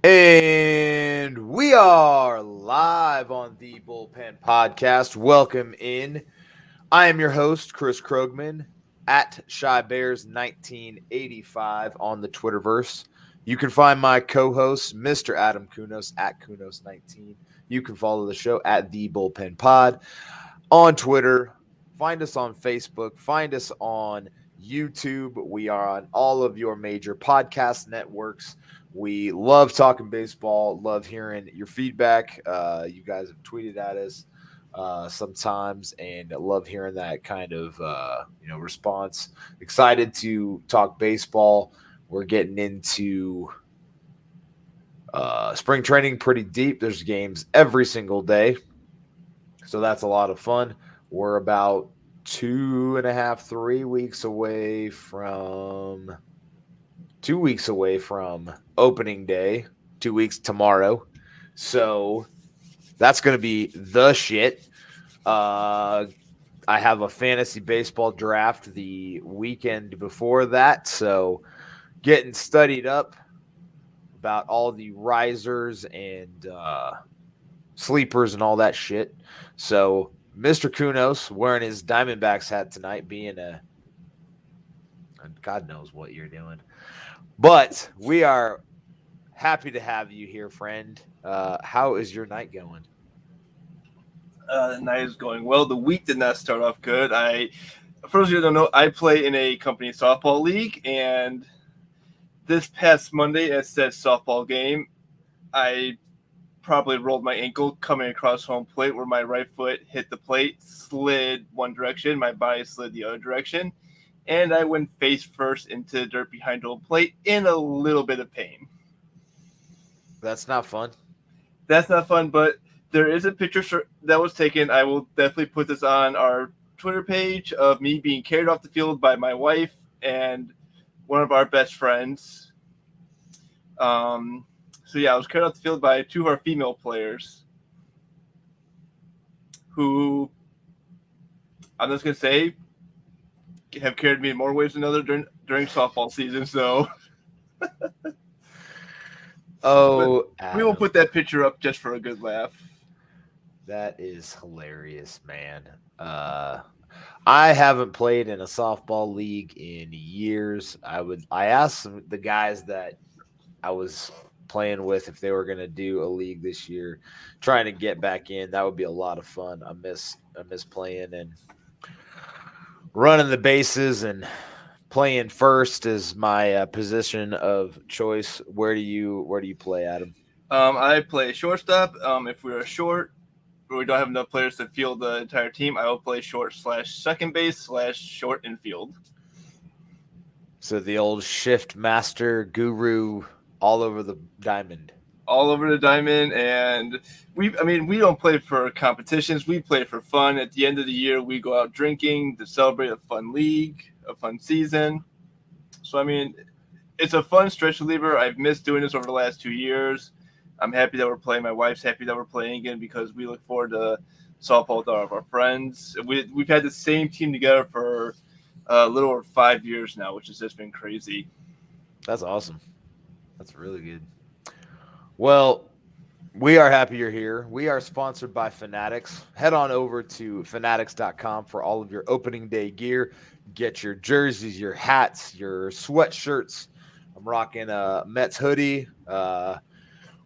And we are live on the Bullpen Podcast. Welcome in. I am your host, Chris Krogman, at Shy Bears 1985 on the Twitterverse. You can find my co-host, Mr. Adam Kunos, at Kunos19. You can follow the show at the Bullpen Pod on Twitter. Find us on Facebook. Find us on YouTube. We are on all of your major podcast networks. We love talking baseball, love hearing your feedback. You guys have tweeted at us sometimes, and love hearing that kind of response. Excited to talk baseball. We're getting into spring training pretty deep. There's games every single day, so that's a lot of fun. We're about 2.5, 3 weeks away from 2 weeks away from opening day, 2 weeks tomorrow. So that's going to be the shit. I have a fantasy baseball draft the weekend before that. So getting studied up about all the risers and sleepers and all that shit. So Mr. Kunos wearing his Diamondbacks hat tonight, being God knows what you're doing. But we are happy to have you here, friend. How is your night going? The night is going well. The week did not start off good. For those of you who don't know, I play in a company softball league, and this past Monday at said softball game, I probably rolled my ankle coming across home plate where my right foot hit the plate, slid one direction, my body slid the other direction, and I went face first into the dirt behind home plate in a little bit of pain. That's not fun. That's not fun, but there is a picture that was taken. I will definitely put this on our Twitter page of me being carried off the field by my wife and one of our best friends. I was carried off the field by two of our female players who, I'm just going to say, have carried me in more ways than other during softball season. So we will put that picture up just for a good laugh. That is hilarious, man. I haven't played in a softball league in years. I asked the guys that I was playing with if they were going to do a league this year, trying to get back in. That would be a lot of fun. I miss playing and running the bases, and playing first is my position of choice. Where do you play, Adam? I play shortstop. If we're short or we don't have enough players to field the entire team, I will play short/second base/short infield. So the old shift master guru all over the diamond. All over the diamond, and we don't play for competitions. We play for fun. At the end of the year, we go out drinking to celebrate a fun league, a fun season. So it's a fun stretch reliever. I've missed doing this over the last 2 years. I'm happy that we're playing. My wife's happy that we're playing again because we look forward to softball with all of our friends. We've had the same team together for a little over 5 years now, which has just been crazy. That's awesome. That's really good. Well, we are happy you're here. We are sponsored by Fanatics. Head on over to fanatics.com for all of your opening day gear. Get your jerseys, your hats, your sweatshirts. I'm rocking a Mets hoodie.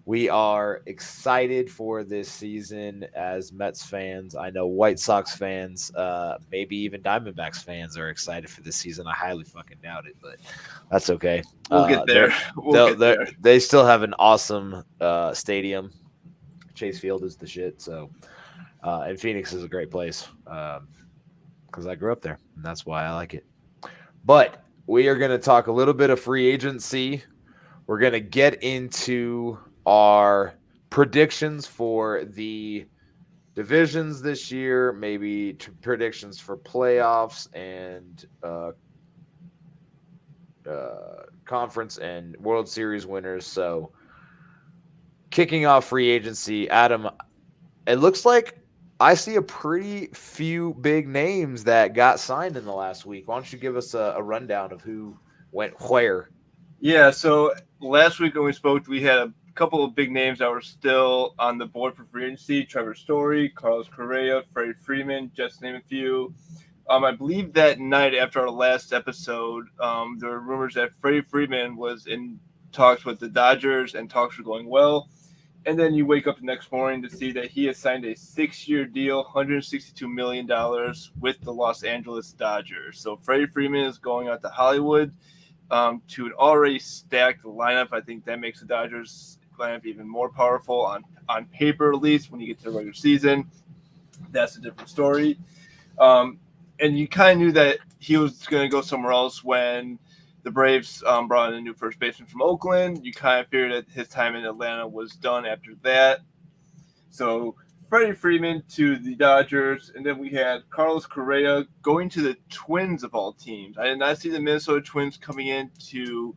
We are excited for this season as Mets fans. I know White Sox fans, maybe even Diamondbacks fans are excited for this season. I highly fucking doubt it, but that's okay. We'll get there. They still have an awesome stadium. Chase Field is the shit. So, and Phoenix is a great place because I grew up there, and that's why I like it. But we are going to talk a little bit of free agency. We're going to get into our predictions for the divisions this year, maybe predictions for playoffs and conference and World Series winners. So, kicking off free agency, Adam, it looks like I see a pretty few big names that got signed in the last week. Why don't you give us a rundown of who went where? Yeah, so last week when we spoke, we had couple of big names that were still on the board for free agency: Trevor Story, Carlos Correa, Freddie Freeman, just to name a few. I believe that night after our last episode, there were rumors that Freddie Freeman was in talks with the Dodgers and talks were going well. And then you wake up the next morning to see that he has signed a 6-year deal, $162 million with the Los Angeles Dodgers. So Freddie Freeman is going out to Hollywood to an already stacked lineup. I think that makes the Dodgers lineup even more powerful on paper, at least when you get to the regular season. That's a different story. And you kind of knew that he was going to go somewhere else when the Braves brought in a new first baseman from Oakland. You kind of figured that his time in Atlanta was done after that. So Freddie Freeman to the Dodgers, and then we had Carlos Correa going to the Twins of all teams. I did not see the Minnesota Twins coming in to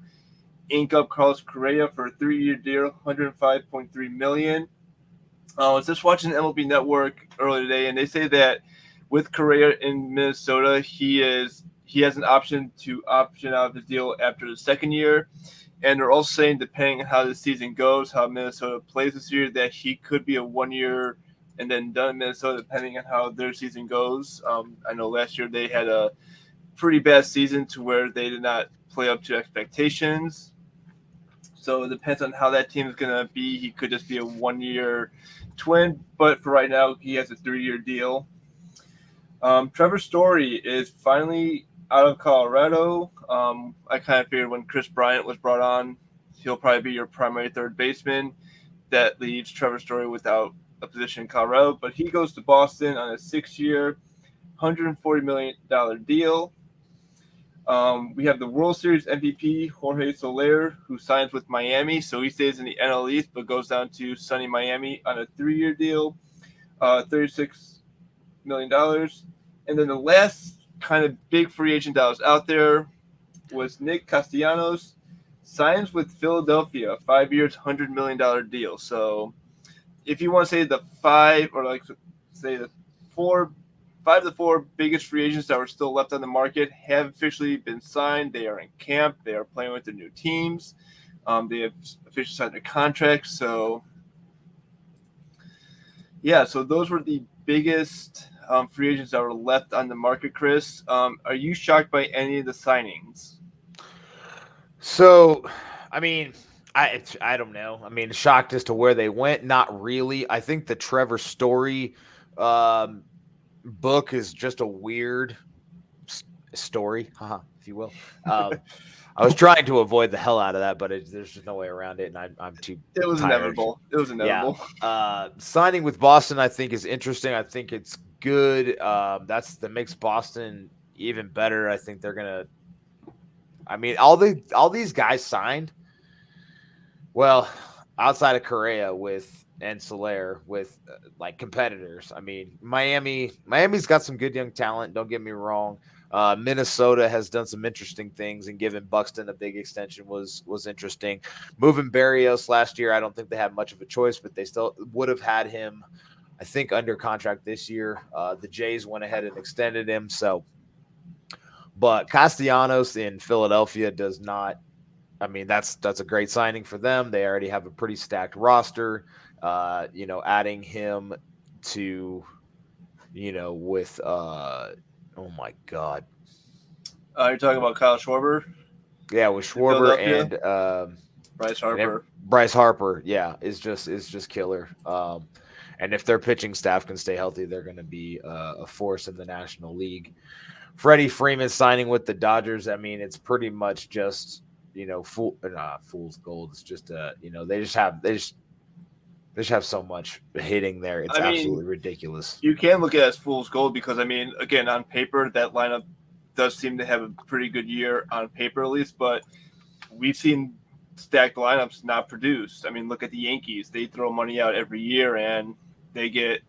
ink up Carlos Correa for a 3-year deal, $105.3 million. I was just watching MLB Network earlier today, and they say that with Correa in Minnesota, he has an option to option out of his deal after the second year. And they're also saying, depending on how the season goes, how Minnesota plays this year, that he could be a 1 year and then done in Minnesota, depending on how their season goes. I know last year they had a pretty bad season to where they did not play up to expectations. So it depends on how that team is going to be. He could just be a 1 year Twin, but for right now, he has a 3-year deal. Trevor Story is finally out of Colorado. I kind of figured when Chris Bryant was brought on, he'll probably be your primary third baseman. That leaves Trevor Story without a position in Colorado, but he goes to Boston on a 6-year, $140 million deal. We have the World Series MVP, Jorge Soler, who signs with Miami, so he stays in the NL East, but goes down to sunny Miami on a 3-year deal, $36 million. And then the last kind of big free agent that was out there was Nick Castellanos, signs with Philadelphia, 5 years, $100 million deal. So if you want to say the five of the four biggest free agents that were still left on the market have officially been signed. They are in camp. They are playing with their new teams. They have officially signed their contracts. So yeah, so those were the biggest free agents that were left on the market, Chris. Are you shocked by any of the signings? So, I mean, I don't know. I mean, shocked as to where they went. Not really. I think the Trevor Story book is just a weird story, if you will. I was trying to avoid the hell out of that, but there's just no way around it, and I'm too. It was tired. inevitable. It was inevitable. Yeah. Signing with Boston, I think, is interesting. I think it's good. That makes Boston even better. I think they're gonna. I mean, all these guys signed. Well, outside of Correa and Soler with like competitors. I mean, Miami's got some good young talent. Don't get me wrong. Minnesota has done some interesting things, and giving Buxton a big extension was interesting. Moving Barrios last year, I don't think they had much of a choice, but they still would have had him, I think, under contract this year. The Jays went ahead and extended him. So, but Castellanos in Philadelphia does not. I mean, that's a great signing for them. They already have a pretty stacked roster. Adding him to, with oh my God. You're talking about Kyle Schwarber? Yeah, with Schwarber and Bryce Harper. Bryce Harper, yeah, is just killer. And if their pitching staff can stay healthy, they're going to be a force in the National League. Freddie Freeman signing with the Dodgers. I mean, it's pretty much just fool's gold. It's just they just have so much hitting there. It's absolutely ridiculous. You can look at it as fool's gold because, I mean, again, on paper, that lineup does seem to have a pretty good year on paper, at least. But we've seen stacked lineups not produce. I mean, look at the Yankees. They throw money out every year, and they get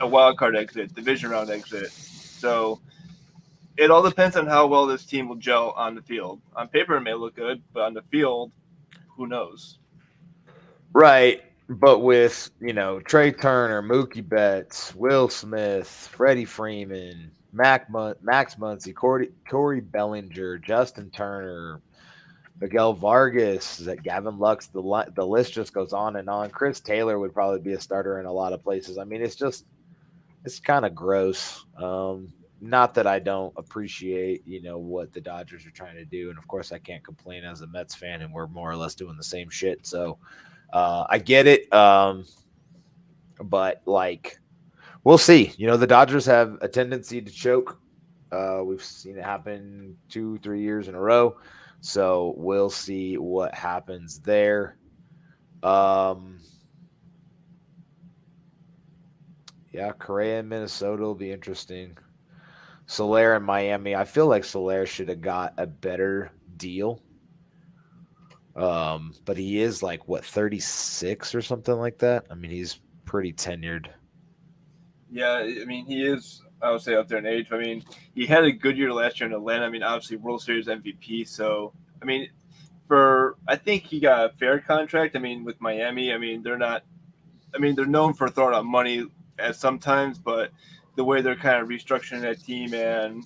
a wild card exit, division round exit. So it all depends on how well this team will gel on the field. On paper, it may look good, but on the field, who knows? Right. But with, Trey Turner, Mookie Betts, Will Smith, Freddie Freeman, Max Muncy, Corey Bellinger, Justin Turner, Miguel Vargas, that Gavin Lux, the list just goes on and on. Chris Taylor would probably be a starter in a lot of places. I mean, it's kind of gross. Not that I don't appreciate, what the Dodgers are trying to do, and of course I can't complain as a Mets fan, and we're more or less doing the same shit. So I get it, but like we'll see. The Dodgers have a tendency to choke. We've seen it happen 2-3 years in a row. So we'll see what happens there. Yeah, Correa in Minnesota will be interesting. Soler in Miami. I feel like Soler should have got a better deal. But he is like 36 or something like that. I mean, he's pretty tenured. Yeah, I mean, he is, I would say, up there in age. I mean, he had a good year last year in Atlanta. I mean, obviously, World Series MVP. So, I mean, I think he got a fair contract. I mean, with Miami, I mean, they're known for throwing out money at sometimes, but the way they're kind of restructuring that team and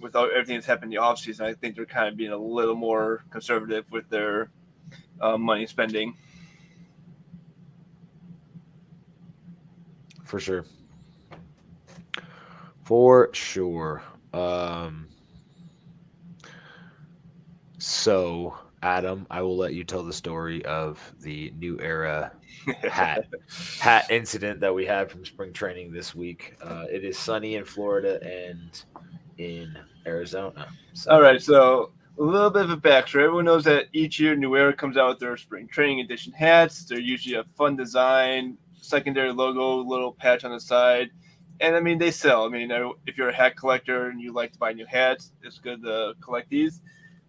with everything that's happened in the offseason, I think they're kind of being a little more conservative with their money spending. For sure. For sure. So, Adam, I will let you tell the story of the New Era hat incident that we had from spring training this week. It is sunny in Florida and in Arizona. So. All right, so a little bit of a backstory. Everyone knows that each year New Era comes out with their spring training edition hats. They're usually a fun design, secondary logo, little patch on the side. And I mean, they sell. I mean, if you're a hat collector and you like to buy new hats, it's good to collect these.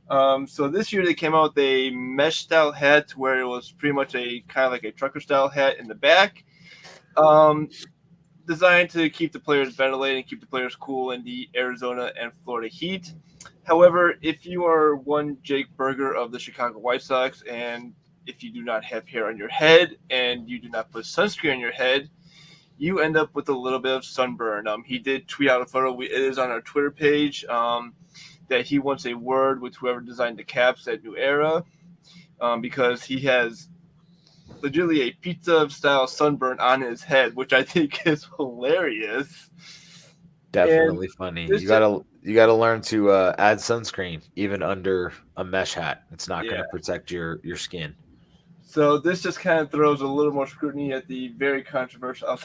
So this year they came out with a mesh style hat where it was pretty much a kind of like a trucker style hat in the back, designed to keep the players ventilated and keep the players cool in the Arizona and Florida heat. However, if you are one Jake Burger of the Chicago White Sox and if you do not have hair on your head and you do not put sunscreen on your head, you end up with a little bit of sunburn. He did tweet out a photo. It is on our Twitter page. That he wants a word with whoever designed the caps at New Era, because he has legitimately a pizza style sunburn on his head, which I think is hilarious. Definitely funny. You gotta learn to add sunscreen even under a mesh hat. It's not gonna protect your skin. So this just kind of throws a little more scrutiny at the very controversial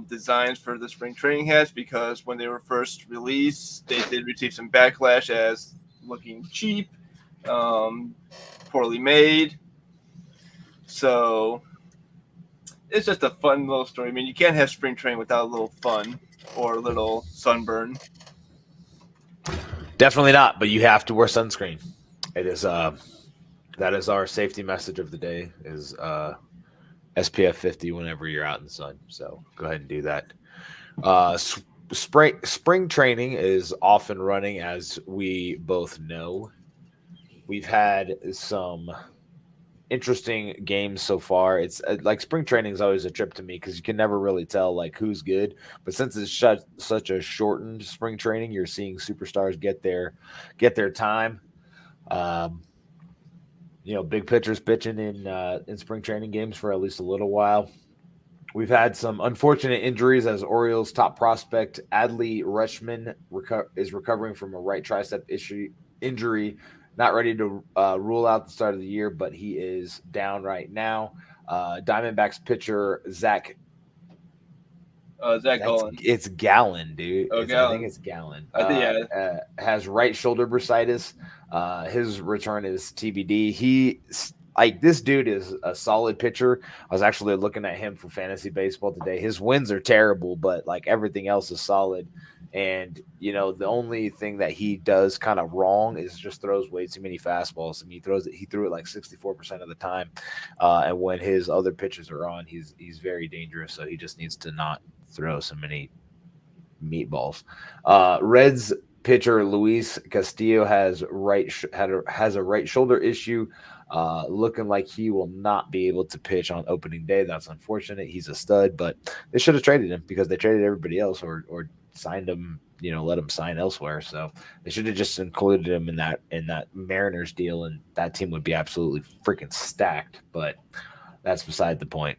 designs for the spring training hats, because when they were first released, they did receive some backlash as looking cheap, poorly made. So it's just a fun little story. I mean, you can't have spring training without a little fun or a little sunburn. Definitely not, but you have to wear sunscreen. It is that is our safety message of the day, is SPF 50 whenever you're out in the sun. So go ahead and do that. Spring training is off and running, as we both know. We've had some interesting games so far. It's like spring training is always a trip to me because you can never really tell like who's good. But since it's such a shortened spring training, you're seeing superstars get their time. Big pitchers pitching in spring training games for at least a little while. We've had some unfortunate injuries as Orioles top prospect Adley Rutschman is recovering from a right tricep injury. Not ready to rule out the start of the year, but he is down right now. Diamondbacks pitcher Zach Gallen. It's Gallen, dude. Oh, I think it's Gallen. Has right shoulder bursitis. His return is TBD. This dude is a solid pitcher. I was actually looking at him for fantasy baseball today. His wins are terrible, but like everything else is solid. And the only thing that he does kind of wrong is just throws way too many fastballs. I mean, he threw it like 64% of the time. And when his other pitches are on, he's very dangerous. So he just needs to not throw so many meatballs. Reds pitcher Luis Castillo has a right shoulder issue. Looking like he will not be able to pitch on opening day. That's unfortunate. He's a stud, but they should have traded him because they traded everybody else or signed him, let him sign elsewhere. So they should have just included him in that Mariners deal, and that team would be absolutely freaking stacked. But that's beside the point.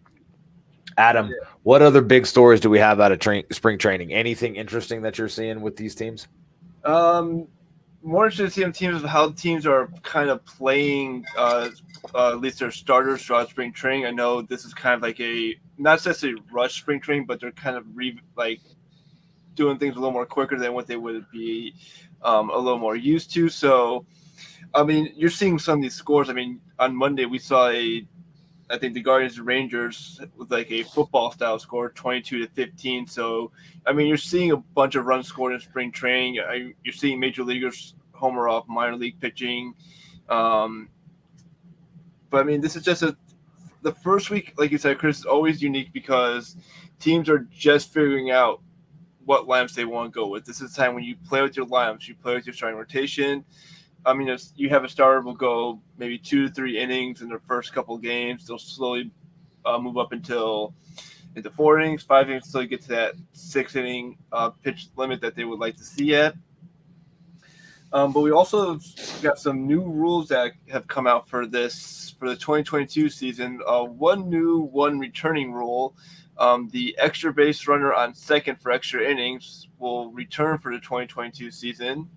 Adam, what other big stories do we have out of spring training? Anything interesting that you're seeing with these teams? More interested to see teams of how teams are kind of playing, at least their starters throughout spring training. I know this is kind of like a not necessarily rush spring training, but they're kind of doing things a little more quicker than what they would be a little more used to. So, I mean, you're seeing some of these scores. I mean, on Monday we saw I think the Guardians and Rangers with like a football style score, 22-15. So, I mean, you're seeing a bunch of runs scored in spring training. You're seeing major leaguers homer off minor league pitching. But I mean, this is just the first week, like you said, Chris, is always unique because teams are just figuring out what lineups they want to go with. This is the time when you play with your lineups, you play with your starting rotation. I mean, you have a starter will go maybe 2 to 3 innings in their first couple of games. They'll slowly move up into 4 innings, 5 innings, until you get to that 6-inning pitch limit that they would like to see at. But we also got some new rules that have come out for the 2022 season. One returning rule. The extra base runner on second for extra innings will return for the 2022 season.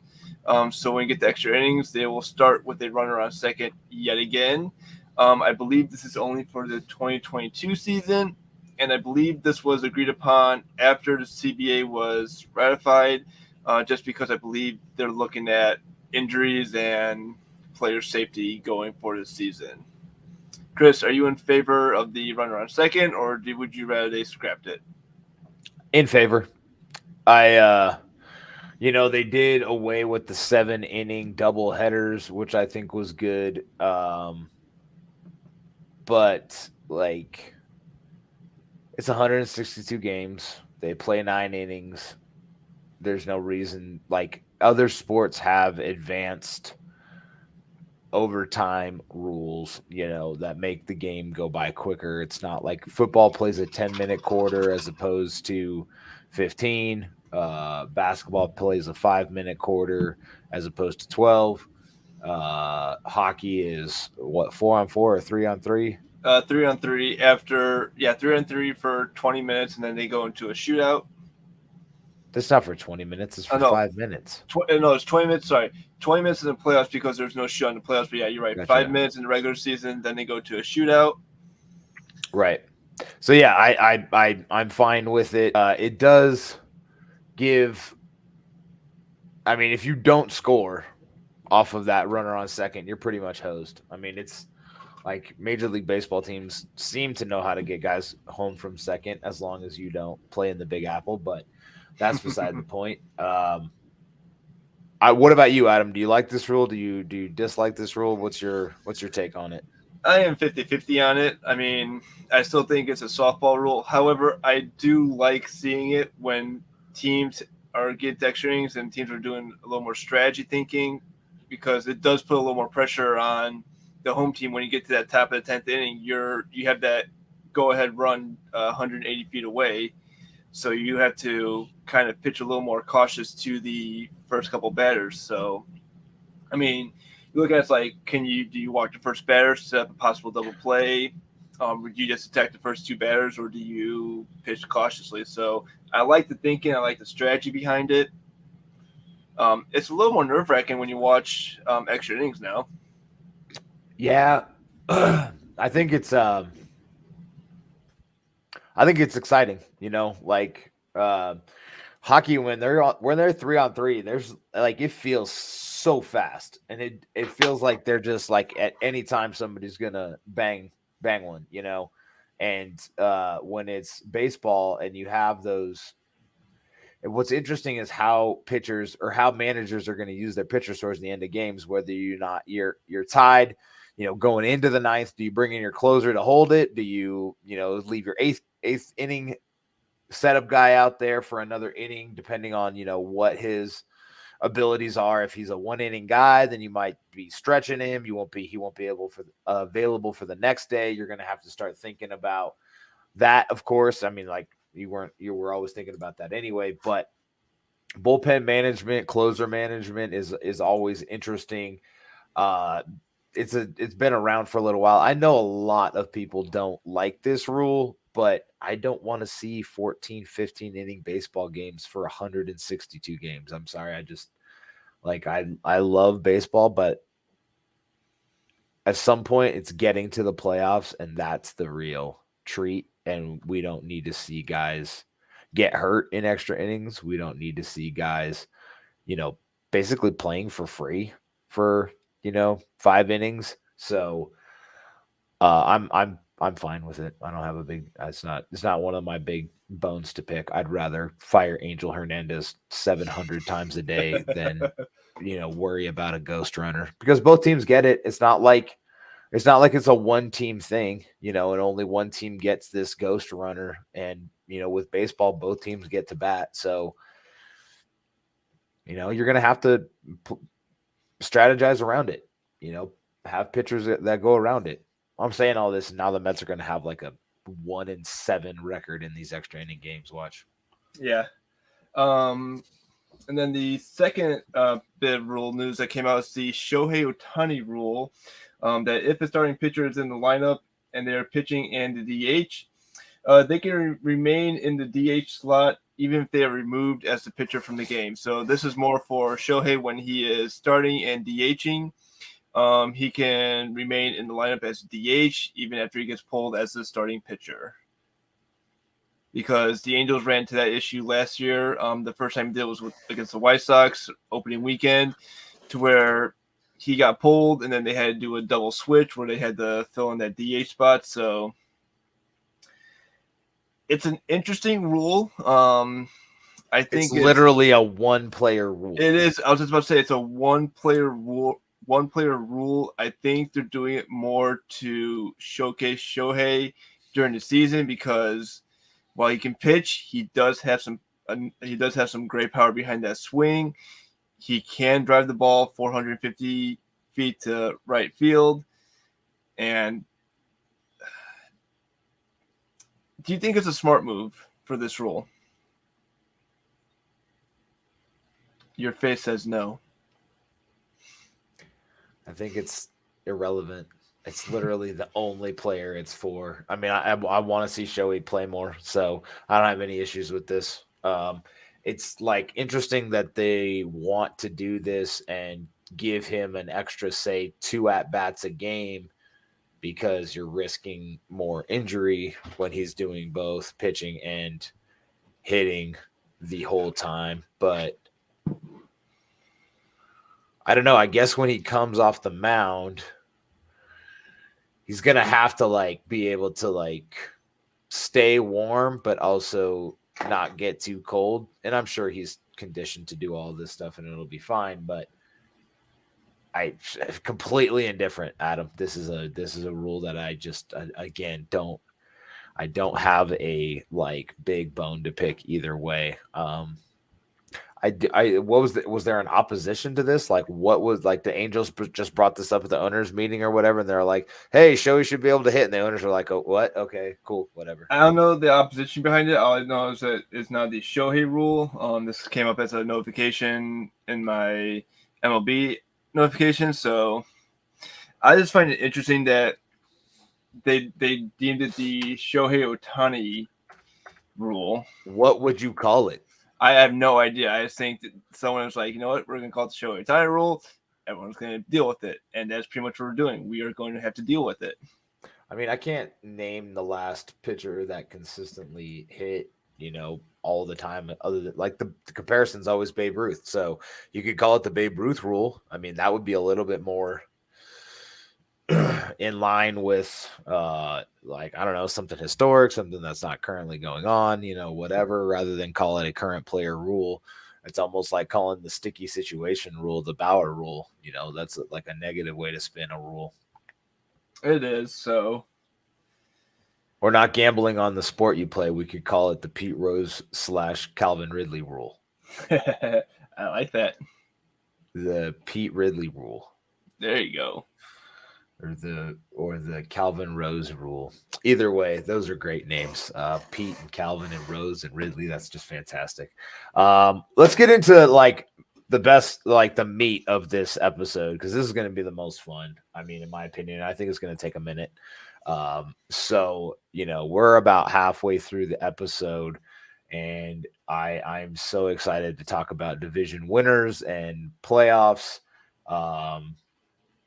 So when you get the extra innings, they will start with a runner on second yet again. I believe this is only for the 2022 season, and I believe this was agreed upon after the CBA was ratified, just because I believe they're looking at injuries and player safety going for the season. Chris, are you in favor of the runner on second, or would you rather they scrapped it? In favor. They did away with the 7-inning double headers, which I think was good. But it's 162 games. They play 9 innings. There's no reason, other sports have advanced overtime rules, that make the game go by quicker. It's not like football plays a 10-minute quarter as opposed to 15. Basketball plays a 5-minute quarter as opposed to 12. Hockey is 4-on-4 or 3-on-3? 3-on-3 after 3-on-3 for 20 minutes, and then they go into a shootout. That's not for 20 minutes. It's for 5 minutes. No, it's 20 minutes. Sorry, 20 minutes in the playoffs because there's no shootout in the playoffs. But yeah, you're right. Gotcha. 5 minutes in the regular season, then they go to a shootout. Right. So yeah, I'm fine with it. It does give. I mean, if you don't score off of that runner on second, you're pretty much hosed. I mean, it's like Major League Baseball teams seem to know how to get guys home from second as long as you don't play in the Big Apple, but that's beside the point. What about you, Adam? Do you like this rule? Do you dislike this rule? What's your take on it? I am 50-50 on it. I mean, I still think it's a softball rule. However, I do like seeing it when teams are getting extra innings and teams are doing a little more strategy thinking, because it does put a little more pressure on the home team when you get to that top of the 10th inning. You have that go-ahead run 180 feet away, so you have to kind of pitch a little more cautious to the first couple batters. So, I mean, you look at it's like, do you walk the first batter, set up a possible double play? Would you just attack the first 2 batters, or do you pitch cautiously? So I like the thinking. I like the strategy behind it. It's a little more nerve-wracking when you watch extra innings now. Yeah, I think it's exciting. Hockey when they're 3-on-3, there's it feels so fast, and it feels like they're just at any time somebody's gonna bang one, and when it's baseball and you have those. And what's interesting is how pitchers or how managers are going to use their pitchers towards the end of games, whether you're tied, going into the 9th. Do you bring in your closer to hold it? Do you, leave your eighth inning setup guy out there for another inning, depending on, what his abilities are. If he's a 1-inning guy, then you might be stretching him. He won't be available for the next day. You're going to have to start thinking about that, of course. I mean, you were always thinking about that anyway, but bullpen management, closer management is always interesting. Uh, it's been around for a little while. I know a lot of people don't like this rule, but I don't want to see 14, 15 inning baseball games for 162 games. I'm sorry. I just like I love baseball, but at some point it's getting to the playoffs and that's the real treat, and we don't need to see guys get hurt in extra innings. We don't need to see guys, basically playing for free for, 5 innings. So I'm fine with it. I don't have a big. It's not one of my big bones to pick. I'd rather fire Angel Hernandez 700 times a day than worry about a ghost runner, because both teams get it. It's not like it's a one team thing, and only one team gets this ghost runner. And with baseball, both teams get to bat. So you're gonna have to strategize around it. Have pitchers that go around it. I'm saying all this, and now the Mets are going to have like a 1-7 record in these extra inning games. Watch. Yeah. And then the second bit of rule news that came out is the Shohei Ohtani rule, that if a starting pitcher is in the lineup and they're pitching and the DH, they can remain in the DH slot even if they are removed as the pitcher from the game. So this is more for Shohei when he is starting and DHing. He can remain in the lineup as DH even after he gets pulled as the starting pitcher. Because the Angels ran into that issue last year. The first time he did was against the White Sox opening weekend, to where he got pulled and then they had to do a double switch where they had to fill in that DH spot. So it's an interesting rule. I think it's literally a one-player rule. It is. I was just about to say it's a one-player rule. I think they're doing it more to showcase Shohei during the season, because while he can pitch, he does have some great power behind that swing. He can drive the ball 450 feet to right field. And do you think it's a smart move for this rule? Your face says no. I think it's irrelevant. It's literally the only player it's for. I mean, I want to see Shohei play more, so I don't have any issues with this. It's like interesting that they want to do this and give him an extra, say, 2 at-bats a game, because you're risking more injury when he's doing both pitching and hitting the whole time. But I don't know. I guess when he comes off the mound, he's going to have to be able to stay warm, but also not get too cold. And I'm sure he's conditioned to do all this stuff and it'll be fine. But I completely indifferent, Adam. This is a rule that I just, again, don't have a big bone to pick either way. Was there an opposition to this? What was the Angels just brought this up at the owners meeting or whatever, and they're like, "Hey, Shohei should be able to hit," and the owners are like, "Oh, what? Okay, cool, whatever." I don't know the opposition behind it. All I know is that it's not the Shohei rule. This came up as a notification in my MLB notification, so I just find it interesting that they deemed it the Shohei Ohtani rule. What would you call it? I have no idea. I just think that someone was like, you know what, we're going to call it the Shohei Ohtani rule. Everyone's going to deal with it. And that's pretty much what we're doing. We are going to have to deal with it. I mean, I can't name the last pitcher that consistently hit, all the time, other than the comparison's always Babe Ruth. So you could call it the Babe Ruth rule. I mean, that would be a little bit more in line with I don't know, something historic, something that's not currently going on, whatever, rather than call it a current player rule. It's almost like calling the sticky situation rule the Bauer rule. That's a negative way to spin a rule. It is. So we're not gambling on the sport you play. We could call it the Pete Rose / Calvin Ridley rule. I like that. The Pete Ridley rule. There you go. or the Calvin Rose rule. Either way, those are great names. Pete and Calvin and Rose and Ridley. That's just fantastic. Let's get into like the best, like the meat of this episode, because this is going to be the most fun. I mean, in my opinion, I think it's going to take a minute. So we're about halfway through the episode, and I'm so excited to talk about division winners and playoffs.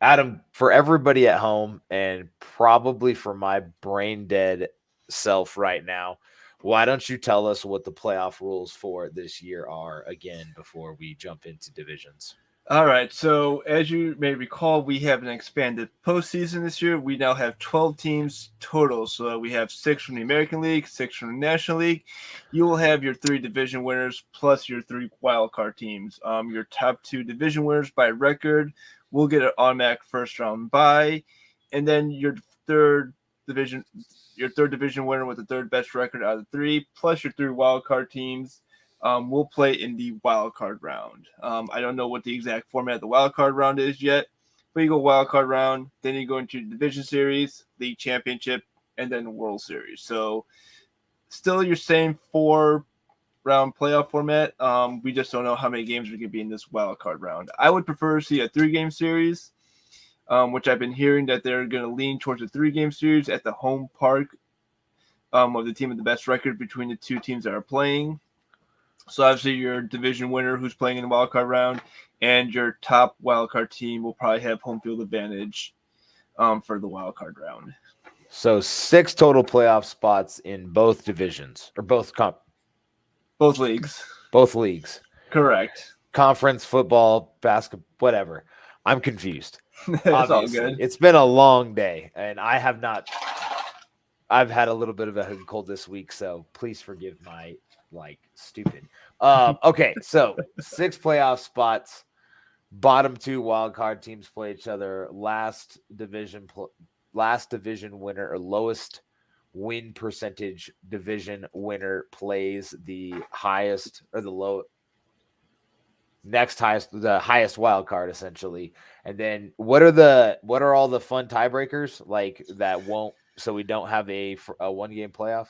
Adam, for everybody at home and probably for my brain dead self right now, why don't you tell us what the playoff rules for this year are again before we jump into divisions? All right. So, as you may recall, we have an expanded postseason this year. We now have 12 teams total. So, we have 6 from the American League, 6 from the National League. You will have your 3 division winners plus your 3 wildcard teams. Your top 2 division winners by record will get an automatic first round bye. And then your third division winner with the third best record out of the 3, plus your 3 wildcard teams. We'll play in the wild card round. I don't know what the exact format of the wild card round is yet, but you go wild card round, then you go into division series, league championship, and then World Series. So still your same 4-round playoff format. We just don't know how many games are going to be in this wild card round. I would prefer to see a 3-game series, which I've been hearing that they're going to lean towards a 3-game series at the home park of the team with the best record between the 2 teams that are playing. So obviously your division winner who's playing in the wildcard round and your top wildcard team will probably have home field advantage for the wildcard round. So 6 total playoff spots in both divisions or both leagues. Both leagues. Correct. Conference, football, basketball, whatever. I'm confused. It's all good. It's been a long day, and I've had a little bit of a cold this week, so please forgive my stupid. Okay, so 6 playoff spots. Bottom 2 wild card teams play each other. Last division winner or lowest win percentage division winner plays the highest or the highest wild card essentially. And then what are all the fun tiebreakers like that won't, so we don't have a 1-game playoff?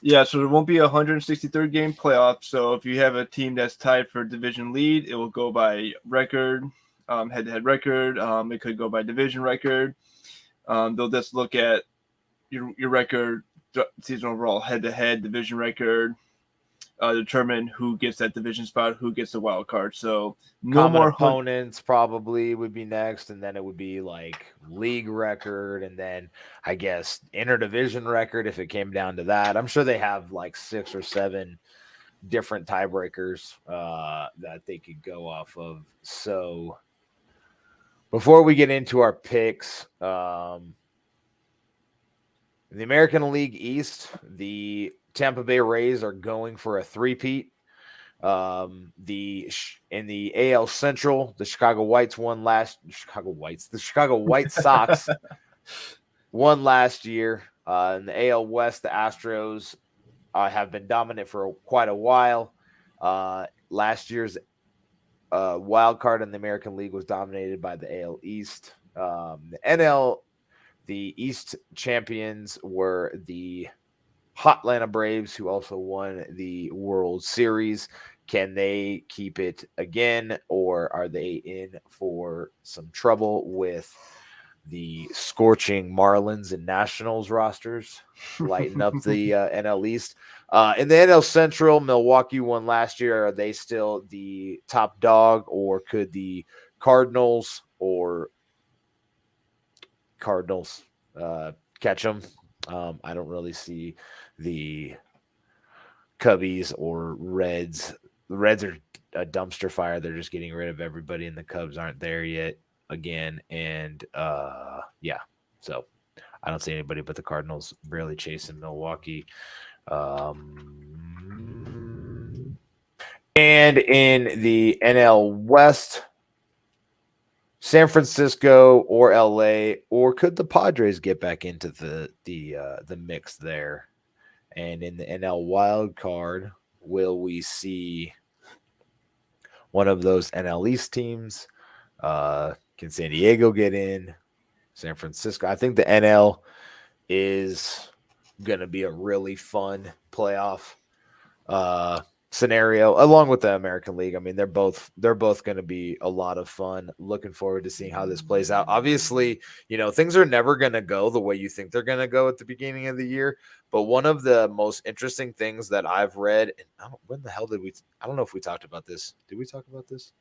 Yeah, so there won't be a 163rd game playoff. So if you have a team that's tied for division lead, it will go by record, head-to-head record. It could go by division record. They'll just look at your record, season overall, head-to-head, division record, determine who gets that division spot, who gets the wild card. So no Common more opponents probably would be next, and then it would be like league record, and then I guess interdivision record if it came down to that. I'm sure they have like 6 or 7 different tiebreakers that they could go off of. So before we get into our picks, in the American League East, the Tampa Bay Rays are going for a 3-peat. In the AL Central, the Chicago White Sox won last year. In the AL West, the Astros have been dominant for quite a while. Last year's wild card in the American League was dominated by the AL East. The East champions were the Atlanta Braves, who also won the World Series. Can they keep it again, or are they in for some trouble with the scorching Marlins and Nationals rosters lighten up the NL East? In the NL Central, Milwaukee won last year. Are they still the top dog, or could the Cardinals catch them? I don't really see the Cubbies or Reds. The Reds are a dumpster fire. They're just getting rid of everybody, and the Cubs aren't there yet again. And so I don't see anybody but the Cardinals barely chasing Milwaukee. And in the NL West, San Francisco or LA, or could the Padres get back into the mix there? And in the NL wild card, will we see one of those NL East teams? Can San Diego get in? San Francisco. I think the NL is going to be a really fun playoff scenario, along with the American League. I mean, they're both going to be a lot of fun. Looking forward to seeing how this plays out. Obviously, things are never going to go the way you think they're going to go at the beginning of the year. But one of the most interesting things that I've read, and when the hell did we? I don't know if we talked about this. Did we talk about this?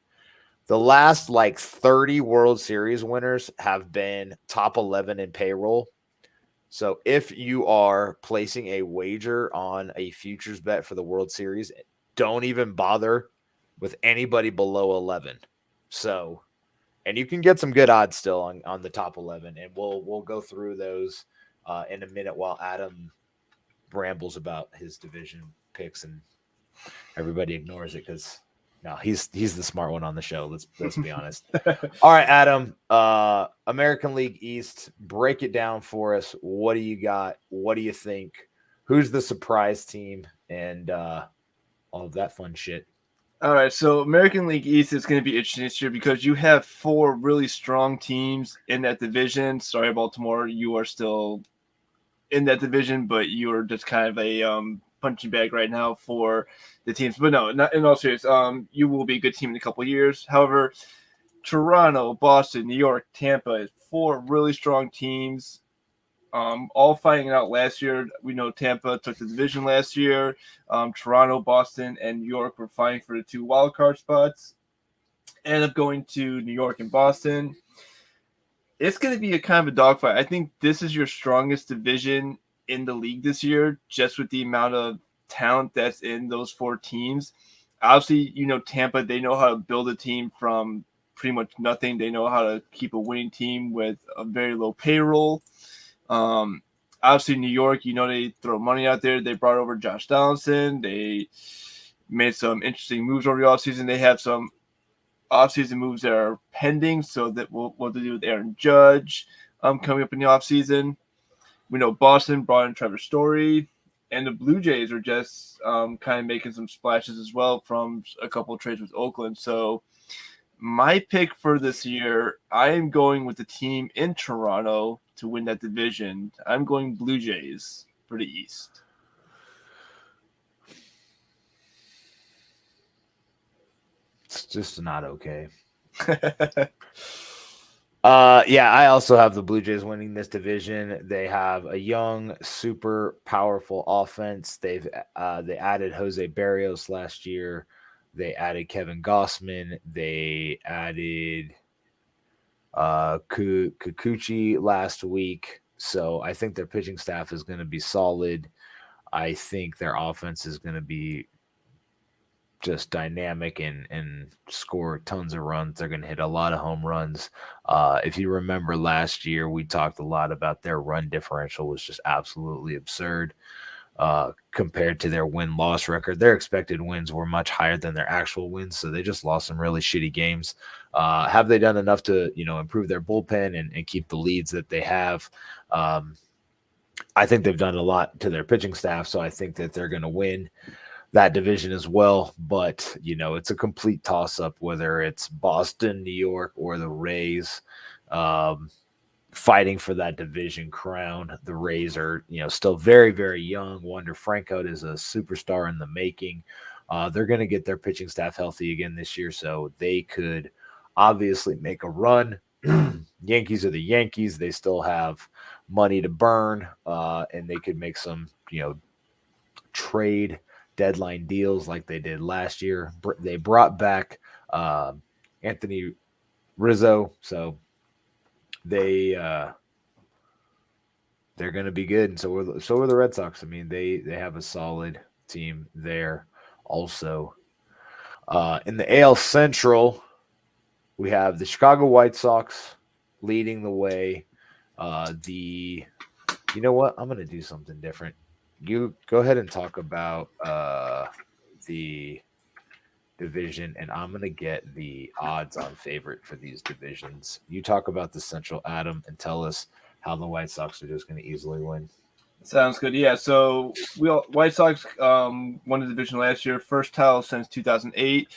The last 30 World Series winners have been top 11 in payroll. So if you are placing a wager on a futures bet for the World Series, don't even bother with anybody below 11. So, and you can get some good odds still on the top 11, and we'll go through those in a minute while Adam rambles about his division picks and everybody ignores it because no, he's the smart one on the show. Let's be honest. All right, Adam. American League East. Break it down for us. What do you got? What do you think? Who's the surprise team? And all of that fun shit. All right, so American League East is going to be interesting this year because you have 4 really strong teams in that division. Sorry, Baltimore, you are still in that division, but you are just kind of a punching bag right now for the teams. But no, not in all seriousness, you will be a good team in a couple of years. However, Toronto, Boston, New York, Tampa, 4 really strong teams, all fighting it out last year. We know Tampa took the division last year. Toronto, Boston, and New York were fighting for the 2 wildcard spots. Ended up going to New York and Boston. It's going to be a kind of a dogfight. I think this is your strongest division in the league this year, just with the amount of talent that's in those 4 teams. Obviously, Tampa, they know how to build a team from pretty much nothing. They know how to keep a winning team with a very low payroll. Obviously, New York, they throw money out there. They brought over Josh Donaldson. They made some interesting moves over the offseason. They have some offseason moves that are pending, so that what to do with Aaron Judge coming up in the offseason. We know Boston brought in Trevor Story, and the Blue Jays are just kind of making some splashes as well from a couple of trades with Oakland. So my pick for this year, I am going with the team in Toronto to win that division. I'm going Blue Jays for the East. It's just not okay. Yeah, I also have the Blue Jays winning this division. They have a young, super powerful offense. They added Jose Barrios last year. They added Kevin Gossman. They added Kikuchi last week. So I think their pitching staff is going to be solid. I think their offense is going to be just dynamic and score tons of runs. They're going to hit a lot of home runs. If you remember last year, we talked a lot about their run differential was just absolutely absurd compared to their win-loss record. Their expected wins were much higher than their actual wins, so they just lost some really shitty games. Have they done enough to improve their bullpen and keep the leads that they have? I think they've done a lot to their pitching staff, so I think that they're going to win that division as well. But, it's a complete toss-up, whether it's Boston, New York, or the Rays fighting for that division crown. The Rays are, still very, very young. Wander Franco is a superstar in the making. They're going to get their pitching staff healthy again this year, so they could obviously make a run. Yankees are the Yankees. They still have money to burn, and they could make some, trade deadline deals like they did last year. They brought back Anthony Rizzo, so they're going to be good, and so are the Red Sox. I mean, they have a solid team there. Also, in the AL Central, we have the Chicago White Sox leading the way. You know what? I'm going to do something different. You go ahead and talk about the division, and I'm going to get the odds on favorite for these divisions. You talk about the Central, Adam, and tell us how the White Sox are just going to easily win. Sounds good. Yeah, so White Sox won the division last year, first title since 2008.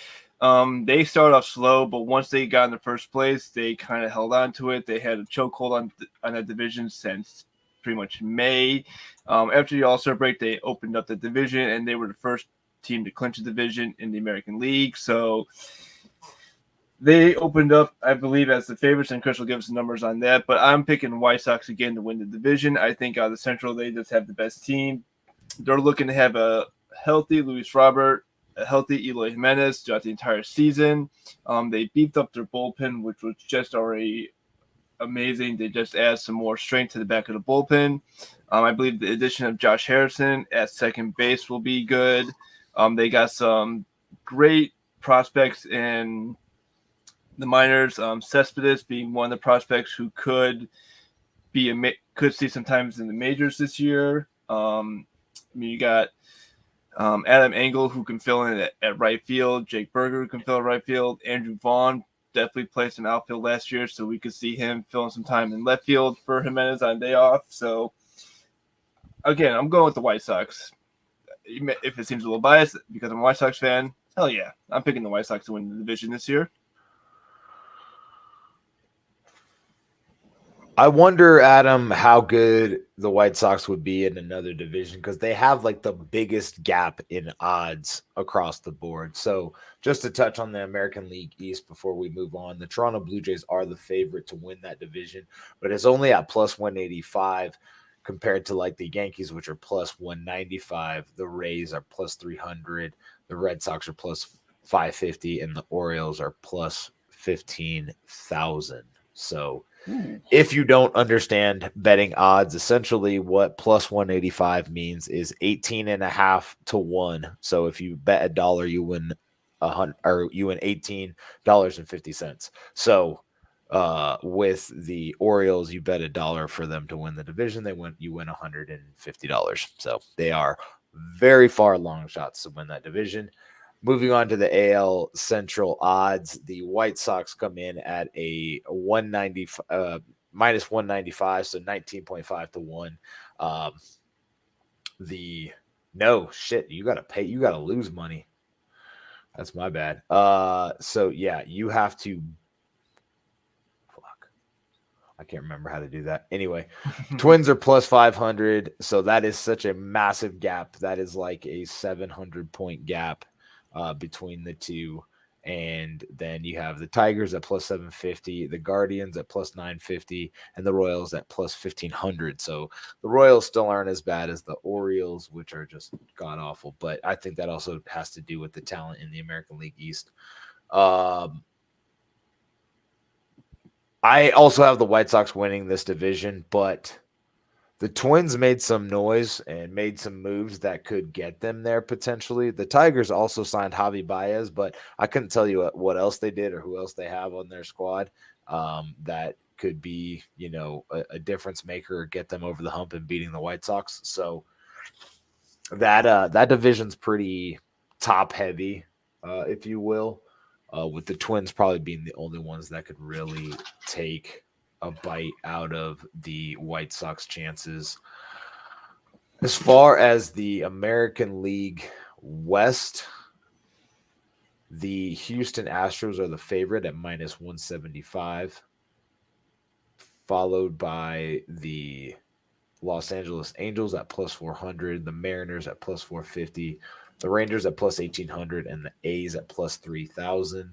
They started off slow, but once they got into first place, they kind of held on to it. They had a chokehold on that division since pretty much May. After the All-Star break, they opened up the division, and they were the first team to clinch the division in the American League. So they opened up, I believe, as the favorites, and Chris will give us the numbers on that. But I'm picking the White Sox again to win the division. I think out of the Central, they just have the best team. They're looking to have a healthy Luis Robert, a healthy Eloy Jimenez throughout the entire season. They beefed up their bullpen, which was just already amazing. They just added some more strength to the back of the bullpen. I believe the addition of Josh Harrison at second base will be good. They got some great prospects in the minors. Cespedes being one of the prospects who could see sometimes in the majors this year. You got Adam Engel, who can fill in at right field. Jake Berger, who can fill in right field. Andrew Vaughn definitely played some outfield last year, so we could see him filling some time in left field for Jimenez on day off. So, again, I'm going with the White Sox. If it seems a little biased because I'm a White Sox fan, hell yeah. I'm picking the White Sox to win the division this year. I wonder, Adam, how good the White Sox would be in another division because they have like the biggest gap in odds across the board. So just to touch on the American League East before we move on, the Toronto Blue Jays are the favorite to win that division, but it's only at plus 185 compared to like the Yankees, which are plus 195. The Rays are plus 300. The Red Sox are plus 550, and the Orioles are plus 15,000. So if you don't understand betting odds, essentially what plus 185 means is 18.5 to 1. So if you bet $1, you win $18.50. So with the Orioles, you bet $1 for them to win the division. You win $150. So they are very far long shots to win that division. Moving on to the AL Central odds, the White Sox come in at a minus 195, so 19.5 to 1. You got to pay. You got to lose money. That's my bad. So yeah, you have to. Fuck, I can't remember how to do that. Anyway, Twins are plus 500, so that is such a massive gap. That is like a 700-point gap between the two. And then you have the Tigers at plus 750, the Guardians at plus 950, and the Royals at plus 1500. So the Royals still aren't as bad as the Orioles, which are just god awful. But I think that also has to do with the talent in the American League East. I also have the White Sox winning this division, but the Twins made some noise and made some moves that could get them there potentially. The Tigers also signed Javi Baez, but I couldn't tell you what else they did or who else they have on their squad that could be, a difference maker or get them over the hump and beating the White Sox. So that division's pretty top heavy, if you will, with the Twins probably being the only ones that could really take a bite out of the White Sox chances. As far as the American League West, the Houston Astros are the favorite at minus 175, followed by the Los Angeles Angels at plus 400, the Mariners at plus 450, the Rangers at plus 1,800, and the A's at plus 3,000.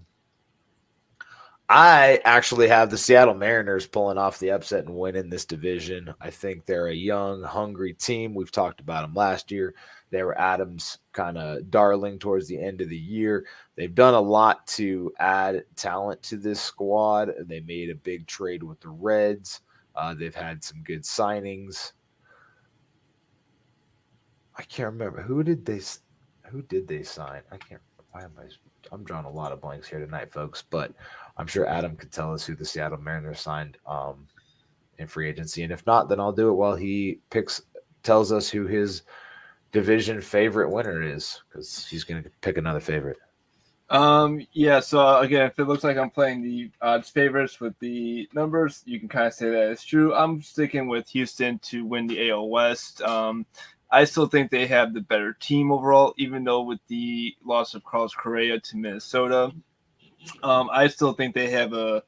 I actually have the Seattle Mariners pulling off the upset and winning this division. I think they're a young, hungry team. We've talked about them last year. They were Adams' kind of darling towards the end of the year. They've done a lot to add talent to this squad. They made a big trade with the Reds. They've had some good signings. I can't remember. Who did they sign? I'm drawing a lot of blanks here tonight, folks, but I'm sure Adam could tell us who the Seattle Mariners signed in free agency. And if not, then I'll do it while he tells us who his division favorite winner is, because he's going to pick another favorite. So again, if it looks like I'm playing the odds favorites with the numbers, you can kind of say that it's true. I'm sticking with Houston to win the AL West. I still think they have the better team overall, even though with the loss of Carlos Correa to Minnesota. I still think they have a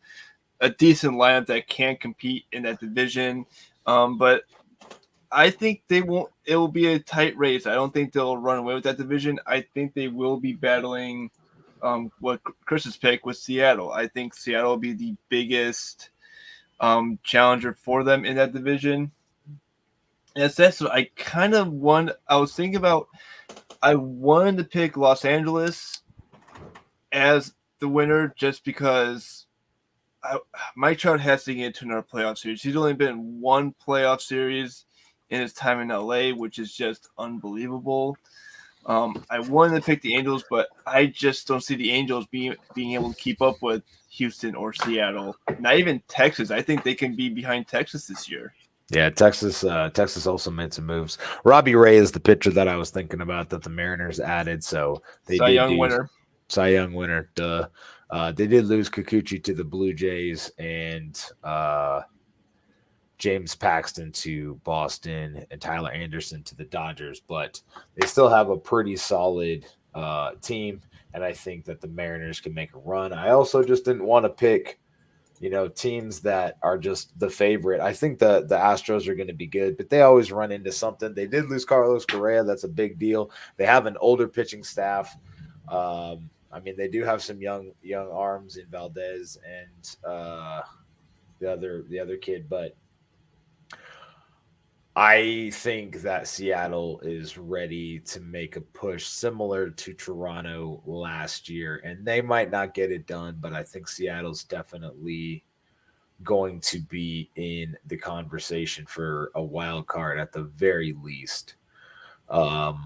decent lineup that can compete in that division. But I think they won't. It will be a tight race. I don't think they'll run away with that division. I think they will be battling what Chris's pick was Seattle. I think Seattle will be the biggest challenger for them in that division. And that's what I kind of want. I was thinking about. I wanted to pick Los Angeles as the winner just because Mike Trout has to get to another playoff series. He's only been in one playoff series in his time in LA, which is just unbelievable. I wanted to pick the Angels, but I just don't see the Angels being able to keep up with Houston or Seattle. Not even Texas. I think they can be behind Texas this year. Yeah, Texas also made some moves. Robbie Ray is the pitcher that I was thinking about that the Mariners added. So they Cy did Young winner. Cy Young winner. Duh. They did lose Kikuchi to the Blue Jays and James Paxton to Boston and Tyler Anderson to the Dodgers, but they still have a pretty solid team, and I think that the Mariners can make a run. I also just didn't want to pick teams that are just the favorite. I think the Astros are going to be good, but they always run into something. They did lose Carlos Correa. That's a big deal. They have an older pitching staff. They do have some young arms in Valdez and the other kid, but I think that Seattle is ready to make a push similar to Toronto last year, and they might not get it done, but I think Seattle's definitely going to be in the conversation for a wild card at the very least. For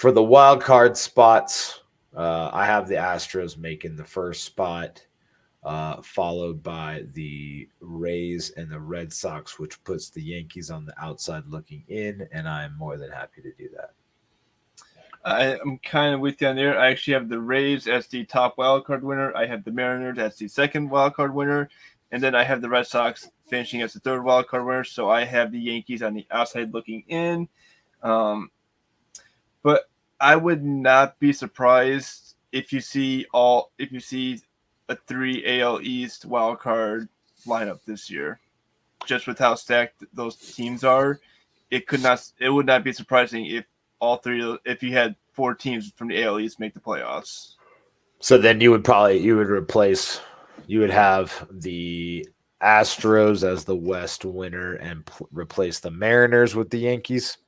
the wild card spots, I have the Astros making the first spot. Followed by the Rays and the Red Sox, which puts the Yankees on the outside looking in, and I'm more than happy to do that. I'm kind of with you on there. I actually have the Rays as the top wildcard winner. I have the Mariners as the second wildcard winner, and then I have the Red Sox finishing as the third wildcard winner. So I have the Yankees on the outside looking in. But I would not be surprised if you see a 3 AL East wildcard lineup this year. Just with how stacked those teams are, it would not be surprising if if you had 4 teams from the AL East make the playoffs. So then you would have the Astros as the West winner and replace the Mariners with the Yankees.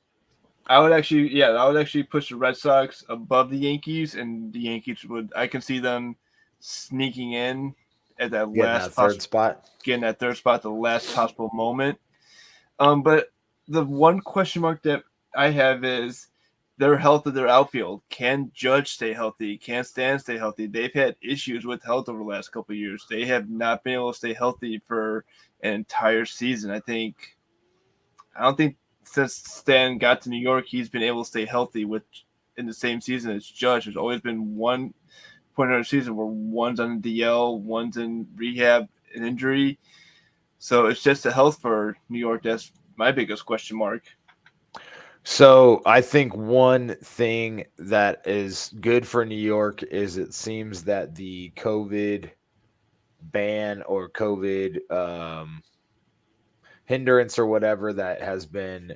I would actually push the Red Sox above the Yankees, and the Yankees I can see them sneaking in at that third spot, getting that third spot, the last possible moment. But the one question mark that I have is their health of their outfield. Can Judge stay healthy? Can Stan stay healthy? They've had issues with health over the last couple of years. They have not been able to stay healthy for an entire season. I don't think since Stan got to New York, he's been able to stay healthy in the same season as Judge. There's always been one point in the season where one's on the DL, one's in rehab, an injury. So it's just the health for New York. That's my biggest question mark. So I think one thing that is good for New York is it seems that the COVID ban or COVID hindrance or whatever that has been,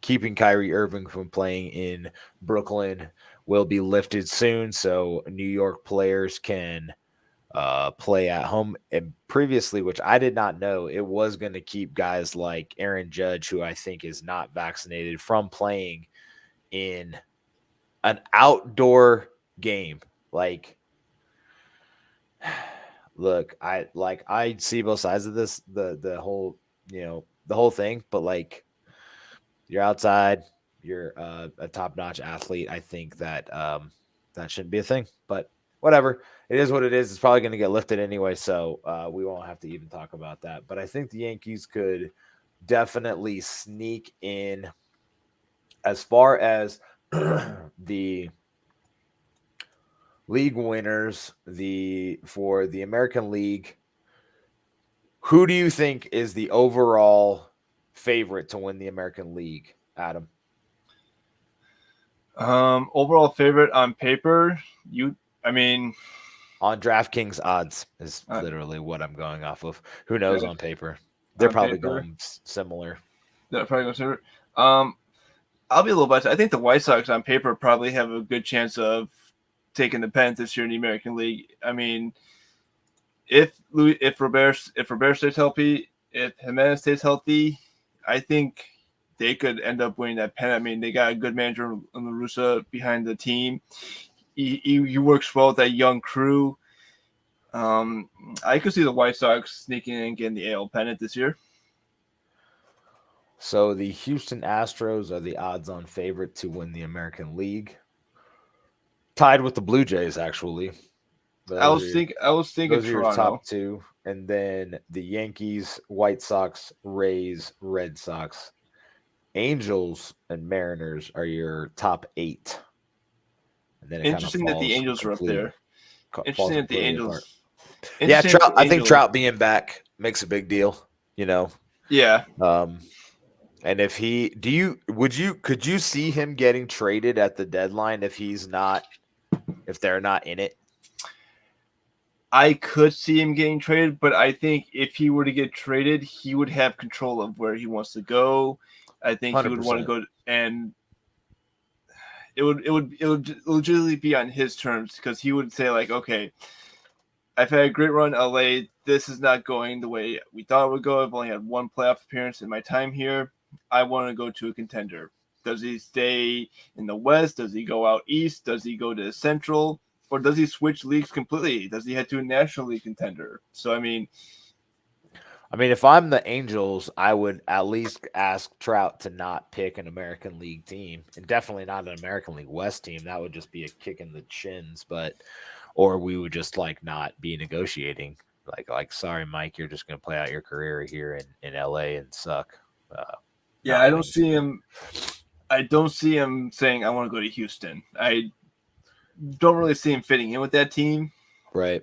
keeping Kyrie Irving from playing in Brooklyn will be lifted soon. So New York players can play at home. And previously, which I did not know, it was going to keep guys like Aaron Judge, who I think is not vaccinated, from playing in an outdoor game. Like, look, I see both sides of this, the whole, the whole thing, but like, you're outside, you're a top-notch athlete. I think that that shouldn't be a thing, but whatever. It is what it is. It's probably going to get lifted anyway, so we won't have to even talk about that. But I think the Yankees could definitely sneak in as far as the league winners, for the American League. Who do you think is the overall favorite to win the American League Adam? Overall favorite on paper, I mean, On DraftKings odds is uh, literally what I'm going off of. Who knows yeah, on paper? They're on probably paper, going similar. that probably goes favorite. I'll be a little biased. I think the White Sox on paper probably have a good chance of taking the pennant this year in the American League. I mean, if Robert stays healthy, if Jimenez stays healthy, I think they could end up winning that pennant. I mean, they got a good manager in La Russa behind the team. He works well with that young crew. I could see the White Sox sneaking in and getting the AL pennant this year. So the Houston Astros are the odds-on favorite to win the American League, tied with the Blue Jays. Actually, I was thinking those are your Toronto. top two, and then the Yankees, White Sox, Rays, Red Sox, Angels, and Mariners are your top 8. And then it Interesting that the Angels are up there. falls Interesting that the completely Angels. apart. Yeah, Interesting that Trout. the I think Angels- Trout being back makes a big deal. Yeah, And if could you see him getting traded at the deadline if they're not in it? I could see him getting traded, but I think if he were to get traded, he would have control of where he wants to go. I think he would want to 100%. go, and it would legitimately be on his terms because he would say like, okay, I've had a great run in LA. This is not going the way we thought it would go. I've only had one playoff appearance in my time here. I want to go to a contender. Does he stay in the West? Does he go out East? Does he go to the Central? Or does he switch leagues completely? Does he head to a National League contender? So, I mean, if I'm the Angels, I would at least ask Trout to not pick an American League team, and definitely not an American League West team. That would just be a kick in the shins, or we would just not be negotiating. Like, sorry, Mike, you're just going to play out your career here in LA and suck. yeah, I don't see him. I don't see him saying I want to go to Houston. I don't really see him fitting in with that team. Right.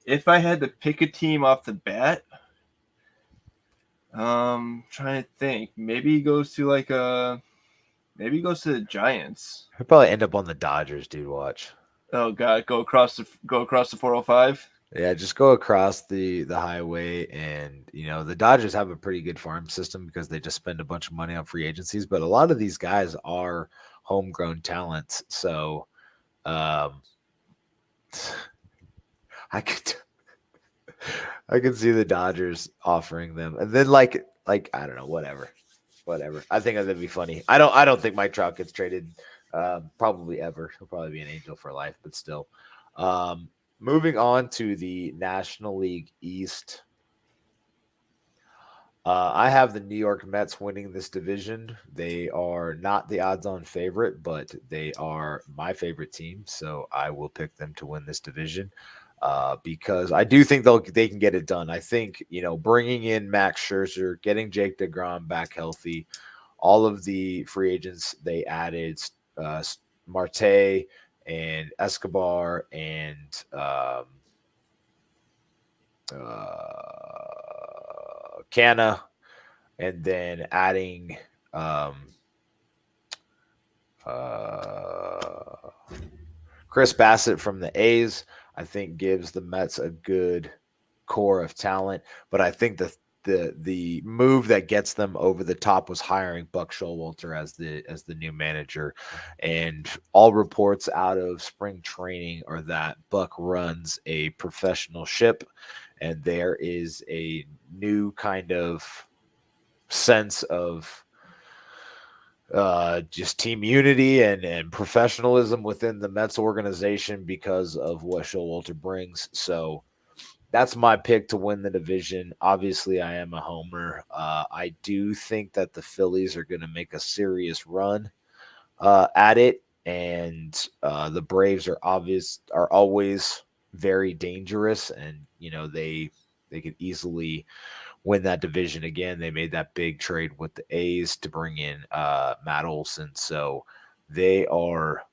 If I had to pick a team off the bat, trying to think, maybe he goes to the Giants. He'll probably end up on the Dodgers, dude. Watch. Oh God, go across the 405. Yeah, just go across the highway, and the Dodgers have a pretty good farm system because they just spend a bunch of money on free agencies. But a lot of these guys are homegrown talents, so I could see the Dodgers offering them, and then like I don't know, whatever. I think that'd be funny. I don't think Mike Trout gets traded, probably ever. He'll probably be an Angel for life, but still. Moving on to the National League East. I have the New York Mets winning this division. They are not the odds-on favorite, but they are my favorite team, so I will pick them to win this division because I do think they can get it done. I think, bringing in Max Scherzer, getting Jake DeGrom back healthy, all of the free agents they added, Marte and Escobar and Canna, and then adding Chris Bassett from the A's, I think gives the Mets a good core of talent. But I think the move that gets them over the top was hiring Buck Showalter as the new manager, and all reports out of spring training are that Buck runs a professional ship, and there is a new kind of sense of just team unity and professionalism within the Mets organization because of what Showalter brings. So that's my pick to win the division. Obviously, I am a homer. I do think that the Phillies are going to make a serious run at it, and the Braves are always very dangerous, and they could easily win that division again. They made that big trade with the A's to bring in Matt Olson, so they are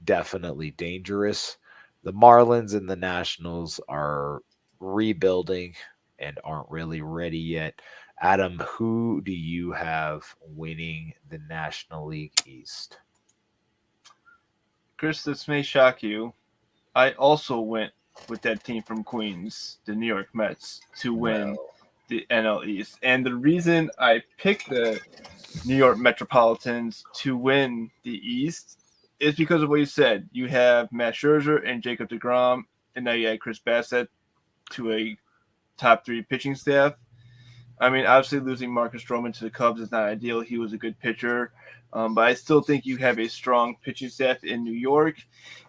definitely dangerous. The Marlins and the Nationals are rebuilding and aren't really ready yet. Adam, who do you have winning the National League East? Chris, this may shock you. I also went with that team from Queens, the New York Mets, to win the NL East. And the reason I picked the New York Metropolitans to win the East is because of what you said. You have Matt Scherzer and Jacob deGrom, and now you add Chris Bassett to a top 3 pitching staff. I mean, obviously losing Marcus Stroman to the Cubs is not ideal. He was a good pitcher. But I still think you have a strong pitching staff in New York.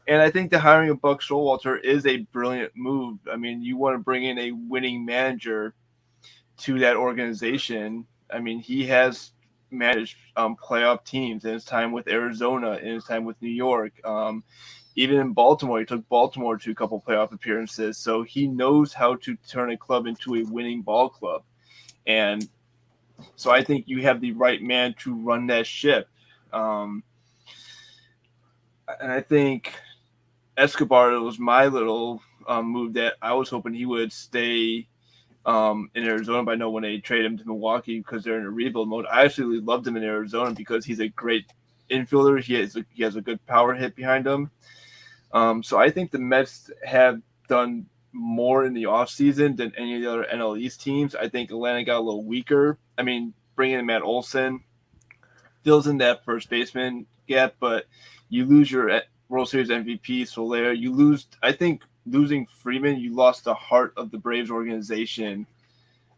And I think the hiring of Buck Showalter is a brilliant move. I mean, you want to bring in a winning manager to that organization. I mean, he has managed playoff teams in his time with Arizona, in his time with New York. Even in Baltimore, he took Baltimore to a couple playoff appearances. So he knows how to turn a club into a winning ball club. And so I think you have the right man to run that ship. And I think Escobar was my little move that I was hoping he would stay in Arizona, but I know when they traded him to Milwaukee because they're in a rebuild mode. I actually loved him in Arizona because he's a great infielder. He has a good power hit behind him. So I think the Mets have done more in the offseason than any of the other NL East teams. I think Atlanta got a little weaker. I mean, bringing in Matt Olson fills in that first baseman gap, but you lose your World Series MVP Soler. You lose, I think, losing Freeman, you lost the heart of the Braves organization.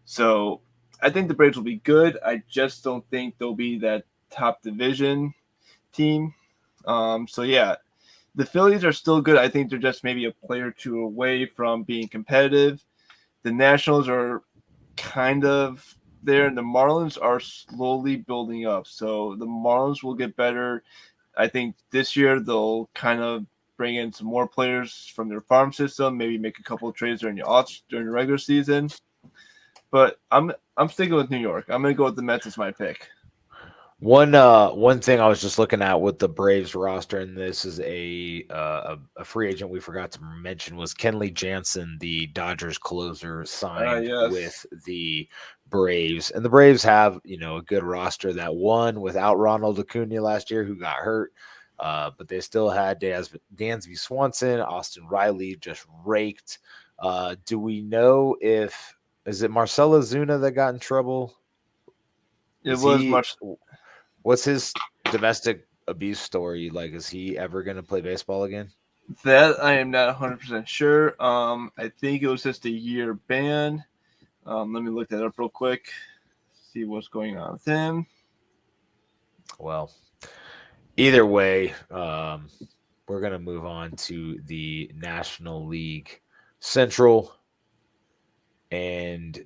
So I think the Braves will be good. I just don't think they'll be that top division team. So yeah, the Phillies are still good. I think they're just maybe a player or two away from being competitive. The Nationals are kind of there, and the Marlins are slowly building up. So the Marlins will get better. I think this year they'll kind of bring in some more players from their farm system, maybe make a couple of trades during the regular season. But I'm sticking with New York. I'm going to go with the Mets as my pick. One thing I was just looking at with the Braves roster, and this is a free agent we forgot to mention, was Kenley Jansen, the Dodgers closer, signed with the Braves. And the Braves have, a good roster that won without Ronald Acuna last year, who got hurt. But they still had Dansby Swanson, Austin Riley just raked. Do we know is it Marcell Ozuna that got in trouble? What's his domestic abuse story like? Is he ever going to play baseball again? That I am not 100% sure. I think it was just a year ban. Let me look that up real quick. See what's going on with him. Well, either way, we're going to move on to the National League Central. And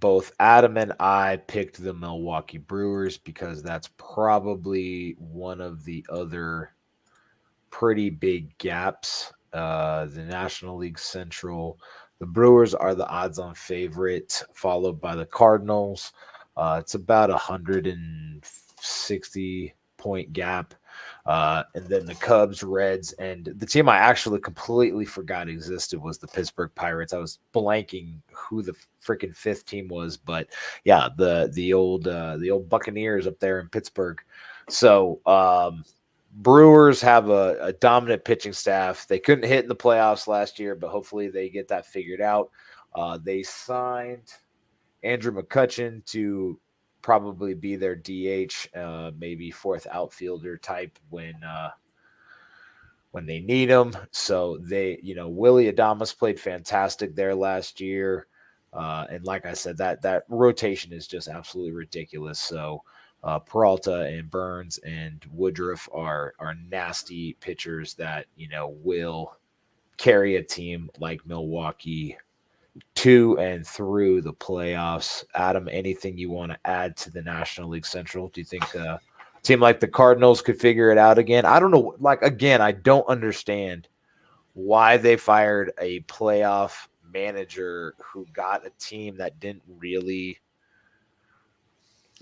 both Adam and I picked the Milwaukee Brewers because that's probably one of the other pretty big gaps. The National League Central, the Brewers are the odds-on favorite, followed by the Cardinals. It's about 160-point gap. And then the Cubs, Reds, and the team I actually completely forgot existed was the Pittsburgh Pirates. I was blanking who the freaking fifth team was, but yeah, the old Buccaneers up there in Pittsburgh. So Brewers have a dominant pitching staff. They couldn't hit in the playoffs last year, but hopefully they get that figured out. They signed Andrew McCutchen to probably be their DH, maybe fourth outfielder type when they need him. So they, Willie Adames played fantastic there last year. And like I said, that rotation is just absolutely ridiculous. So Peralta and Burns and Woodruff are nasty pitchers that, will carry a team like Milwaukee to and through the playoffs. Adam, anything you want to add to the National League Central? Do you think a team like the Cardinals could figure it out again? I don't know. I don't understand why they fired a playoff manager who got a team that didn't really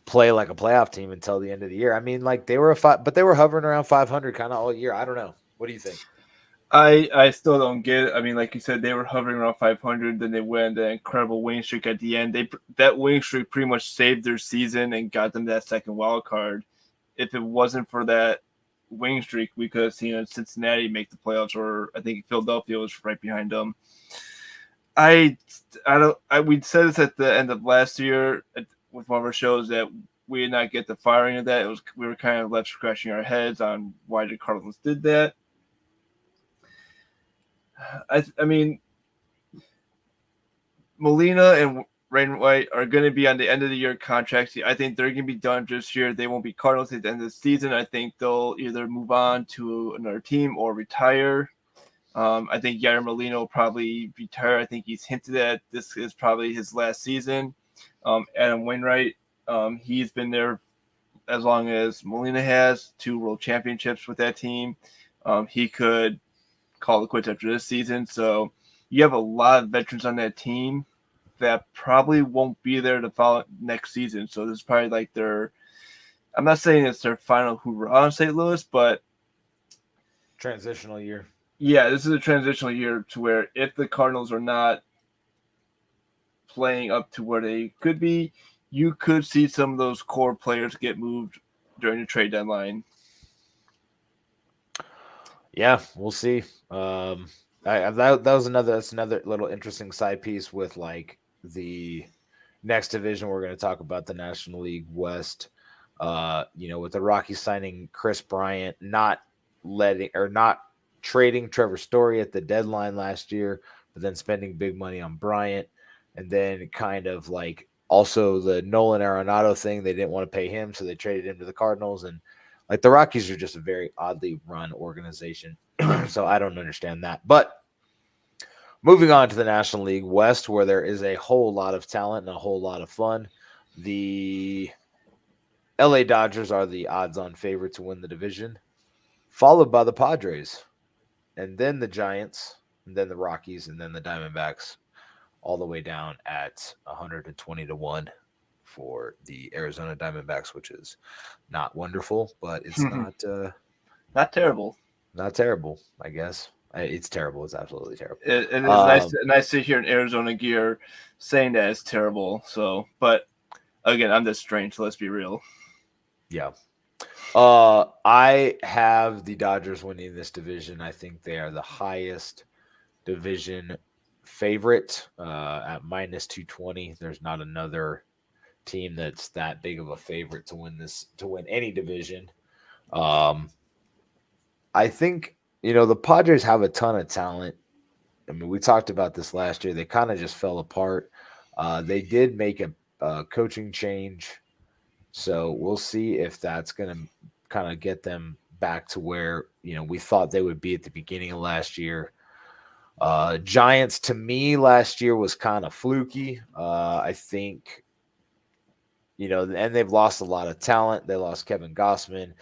play like a playoff team until the end of the year. I mean, they were but they were hovering around 500 kind of all year. I don't know. What do you think? I still don't get it. I mean, like you said, they were hovering around 500, then they went an incredible winning streak at the end. That winning streak pretty much saved their season and got them that second wild card. If it wasn't for that winning streak, we could have seen Cincinnati make the playoffs, or I think Philadelphia was right behind them. We said this at the end of last year with one of our shows that we did not get the firing of that. We were kind of left scratching our heads on why the Cardinals did that. I mean, Molina and Wainwright are going to be on the end of the year contracts. I think they're going to be done this year. They won't be Cardinals at the end of the season. I think they'll either move on to another team or retire. I think Yadier Molina will probably retire. I think he's hinted at this is probably his last season. Adam Wainwright, he's been there as long as Molina has, 2 world championships with that team. He could call it quits after this season. So you have a lot of veterans on that team that probably won't be there to follow next season. So this is probably like I'm not saying it's their final hoorah on St. Louis, but transitional year. Yeah, this is a transitional year to where if the Cardinals are not playing up to where they could be, you could see some of those core players get moved during the trade deadline. Yeah, we'll see. That's another little interesting side piece with like the next division we're going to talk about, the National League West. With the Rockies signing Chris Bryant, not trading Trevor Story at the deadline last year, but then spending big money on Bryant, and then kind of like also the Nolan Arenado thing. They didn't want to pay him, so they traded him to the Cardinals. And like the Rockies are just a very oddly run organization. So I don't understand that. But moving on to the National League West, where there is a whole lot of talent and a whole lot of fun. The LA Dodgers are the odds-on favorite to win the division, followed by the Padres, and then the Giants, and then the Rockies, and then the Diamondbacks, all the way down at 120-1 for the Arizona Diamondbacks, which is not wonderful, but it's not terrible. Not terrible, I guess. It's terrible. It's absolutely terrible. It is nice to hear an Arizona gear saying that it's terrible. So, but again, I'm just strange. So let's be real. Yeah. I have the Dodgers winning this division. I think they are the highest division favorite at minus 220. There's not another team that's that big of a favorite to win any division. I think, the Padres have a ton of talent. I mean, we talked about this last year. They kind of just fell apart. They did make a coaching change. So we'll see if that's going to kind of get them back to where, we thought they would be at the beginning of last year. Giants, to me, last year was kind of fluky. I think, and they've lost a lot of talent. They lost Kevin Gossman.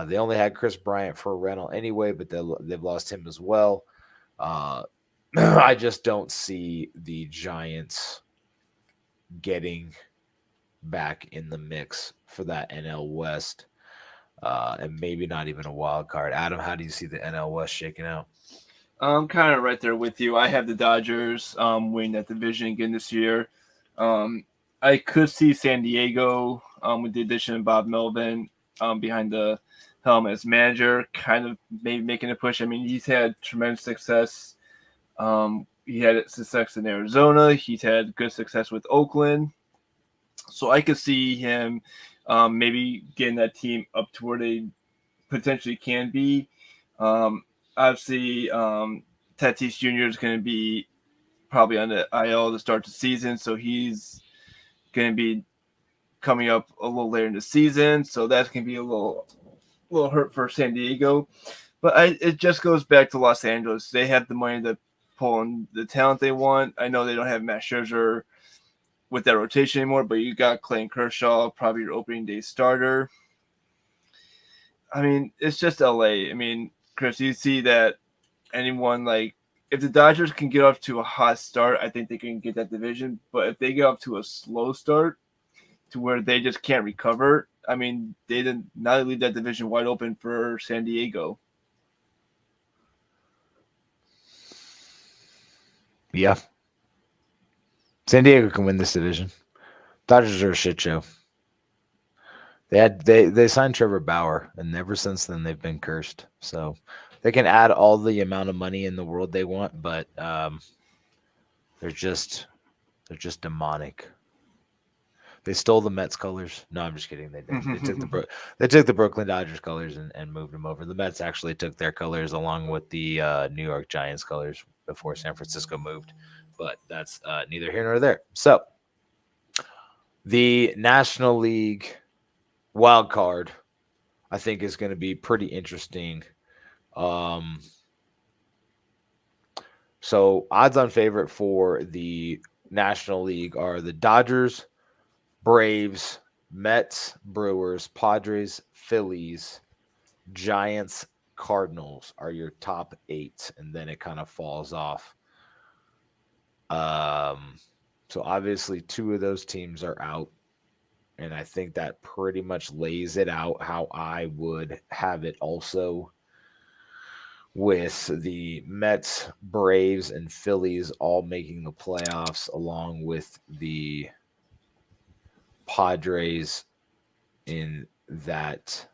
They only had Chris Bryant for a rental anyway, but they've lost him as well. I just don't see the Giants getting back in the mix for that NL West, and maybe not even a wild card. Adam, how do you see the NL West shaking out? I'm kind of right there with you. I have the Dodgers winning that division again this year. I could see San Diego with the addition of Bob Melvin behind the helm as manager, kind of maybe making a push. I mean, he's had tremendous success. He had success in Arizona. He's had good success with Oakland. So I could see him maybe getting that team up to where they potentially can be. Obviously, Tatis Jr. is going to be probably on the IL to start the season, so he's going to be coming up a little later in the season. So that's going to be a little hurt for San Diego. But it just goes back to Los Angeles. They have the money to pull in the talent they want. I know they don't have Matt Scherzer with that rotation anymore, but you got Clayton Kershaw, probably your opening day starter. I mean, it's just LA. I mean, Chris, you see that anyone if the Dodgers can get off to a hot start, I think they can get that division. But if they get off to a slow start to where they just can't recover, I mean, they did not leave that division wide open for San Diego. Yeah. San Diego can win this division. Dodgers are a shit show. They signed Trevor Bauer, and ever since then they've been cursed. So they can add all the amount of money in the world they want, but they're just demonic. They stole the Mets colors. No, I'm just kidding. They didn't. They took the Brooklyn Dodgers colors and moved them over. The Mets actually took their colors along with the New York Giants colors before San Francisco moved, but that's neither here nor there. So the National League wild card, I think, is going to be pretty interesting. So odds-on favorite for the National League are the Dodgers, Braves, Mets, Brewers, Padres, Phillies, Giants, Cardinals are your top 8, and then it kind of falls off. So obviously 2 of those teams are out, and I think that pretty much lays it out how I would have it also, with the Mets, Braves, and Phillies all making the playoffs, along with the Padres in that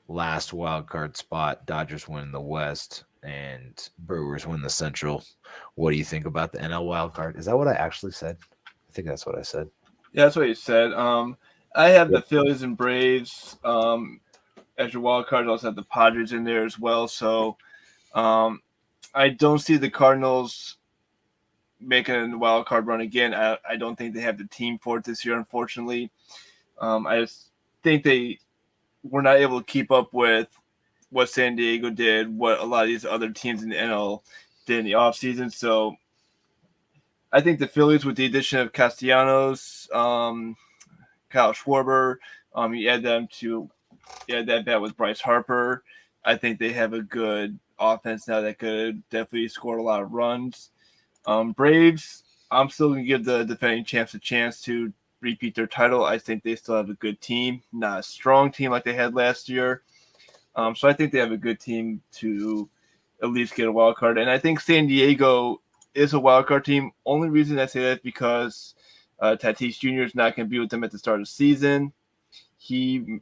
last wild card spot. Dodgers win the West and Brewers win the Central. What do you think about the NL wild card? Is that what I actually said? I think that's what I said. Yeah, that's what you said. I have the Phillies and Braves as your wild card. I also have the Padres in there as well. So I don't see the Cardinals making a wild card run again. I don't think they have the team for it this year, unfortunately. I just think they were not able to keep up with what San Diego did, what a lot of these other teams in the NL did in the offseason. So I think the Phillies, with the addition of Castellanos, Kyle Schwarber, you add that bat with Bryce Harper. I think they have a good offense now that could definitely score a lot of runs. Braves, I'm still going to give the defending champs a chance to repeat their title. I think they still have a good team, not a strong team like they had last year. So I think they have a good team to at least get a wild card. And I think San Diego is a wild card team. Only reason I say that is because Tatis Jr. is not going to be with them at the start of the season. He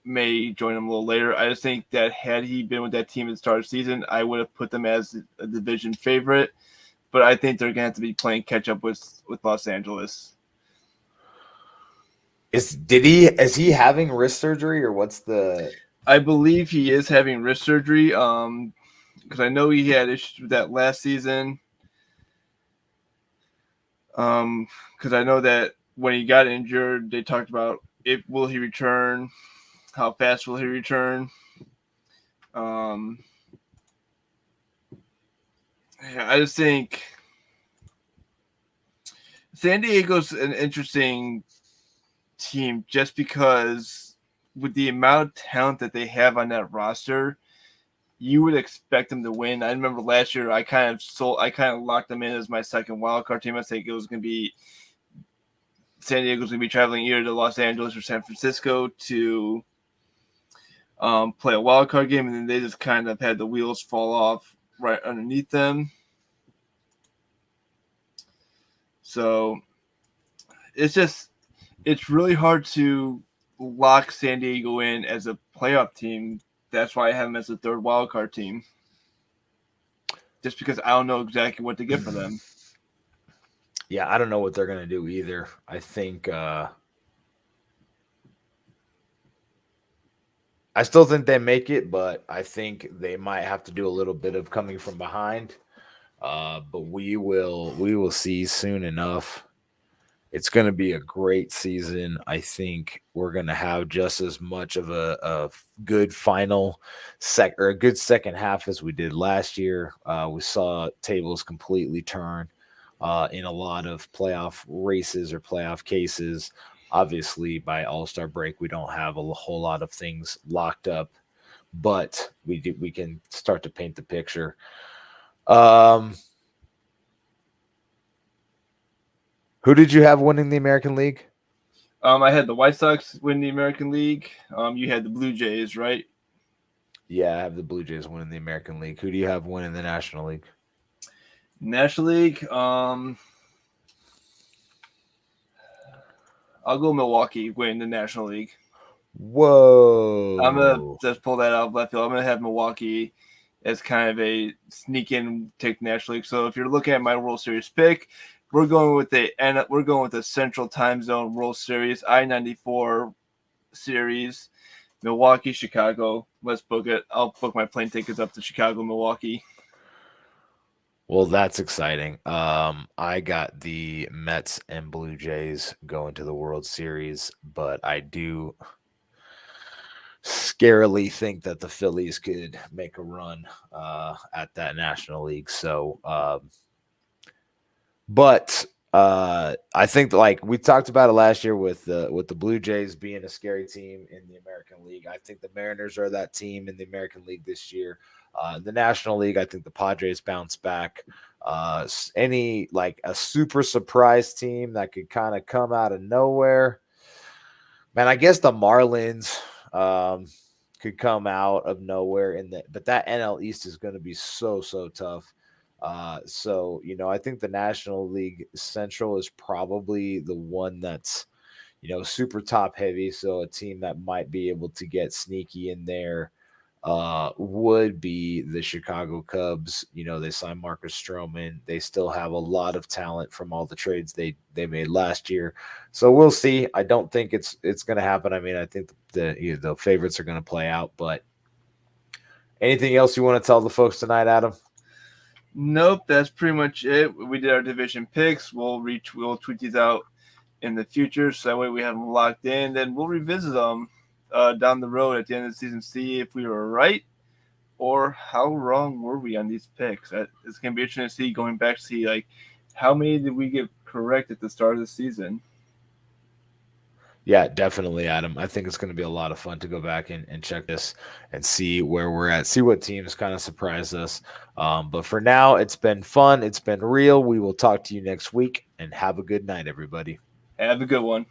may join them a little later. I just think that had he been with that team at the start of the season, I would have put them as a division favorite. But I think they're going to have to be playing catch up with Los Angeles. Is he having wrist surgery, or what's the? I believe he is having wrist surgery. Because I know he had issues with that last season. Because I know that when he got injured, they talked about will he return, how fast will he return. I just think San Diego's an interesting team just because with the amount of talent that they have on that roster, you would expect them to win. I remember last year I kind of locked them in as my second wild card team. I think it was going to be San Diego's going to be traveling either to Los Angeles or San Francisco to play a wild card game, and then they just kind of had the wheels fall off right underneath them. So it's really hard to lock San Diego in as a playoff team. That's why I have them as a third wild card team. Just because I don't know exactly what to get for them. Yeah, I don't know what they're going to do either. I think I still think they make it, but I think they might have to do a little bit of coming from behind. But we will see soon enough. It's going to be a great season. I think we're going to have just as much of a good a good second half as we did last year. We saw tables completely turn in a lot of playoff races or playoff cases. Obviously, by All-Star break, we don't have a whole lot of things locked up, but we can start to paint the picture. Who did you have winning the American League? I had the White Sox win the American League. You had the Blue Jays, right? Yeah, I have the Blue Jays winning the American League. Who do you have winning the National League? National League. I'll go Milwaukee win the National League. Whoa. I'm gonna just pull that out of left field. I'm gonna have Milwaukee as kind of a sneak in take the National League. So if you're looking at my World Series pick, we're going with the Central Time Zone World Series I-94 series, Milwaukee, Chicago. Let's book it. I'll book my plane tickets up to Chicago, Milwaukee. Well, that's exciting. I got the Mets and Blue Jays going to the World Series, but I do scarily think that the Phillies could make a run at that National League. So, but I think like we talked about it last year with the Blue Jays being a scary team in the American League. I think the Mariners are that team in the American League this year. The National League, I think the Padres bounce back. Any like a super surprise team that could kind of come out of nowhere. Man, I guess the Marlins could come out of nowhere but that NL East is going to be so tough. So I think the National League Central is probably the one that's super top heavy. So a team that might be able to get sneaky in there would be the Chicago Cubs. They signed Marcus Stroman. They still have a lot of talent from all the trades they made last year. So we'll see. I don't think it's going to happen. I mean, I think the favorites are going to play out. But anything else you want to tell the folks tonight, Adam? Nope, that's pretty much it. We did our division picks. We'll tweet these out in the future, so that way we have them locked in. Then we'll revisit them down the road at the end of the season, see if we were right or how wrong were we on these picks. It's going to be interesting to see, going back to see like how many did we get correct at the start of the season. Yeah, definitely, Adam. I think it's going to be a lot of fun to go back and check this and see where we're at, see what teams kind of surprise us. But for now, it's been fun. It's been real. We will talk to you next week, and have a good night, everybody. Have a good one.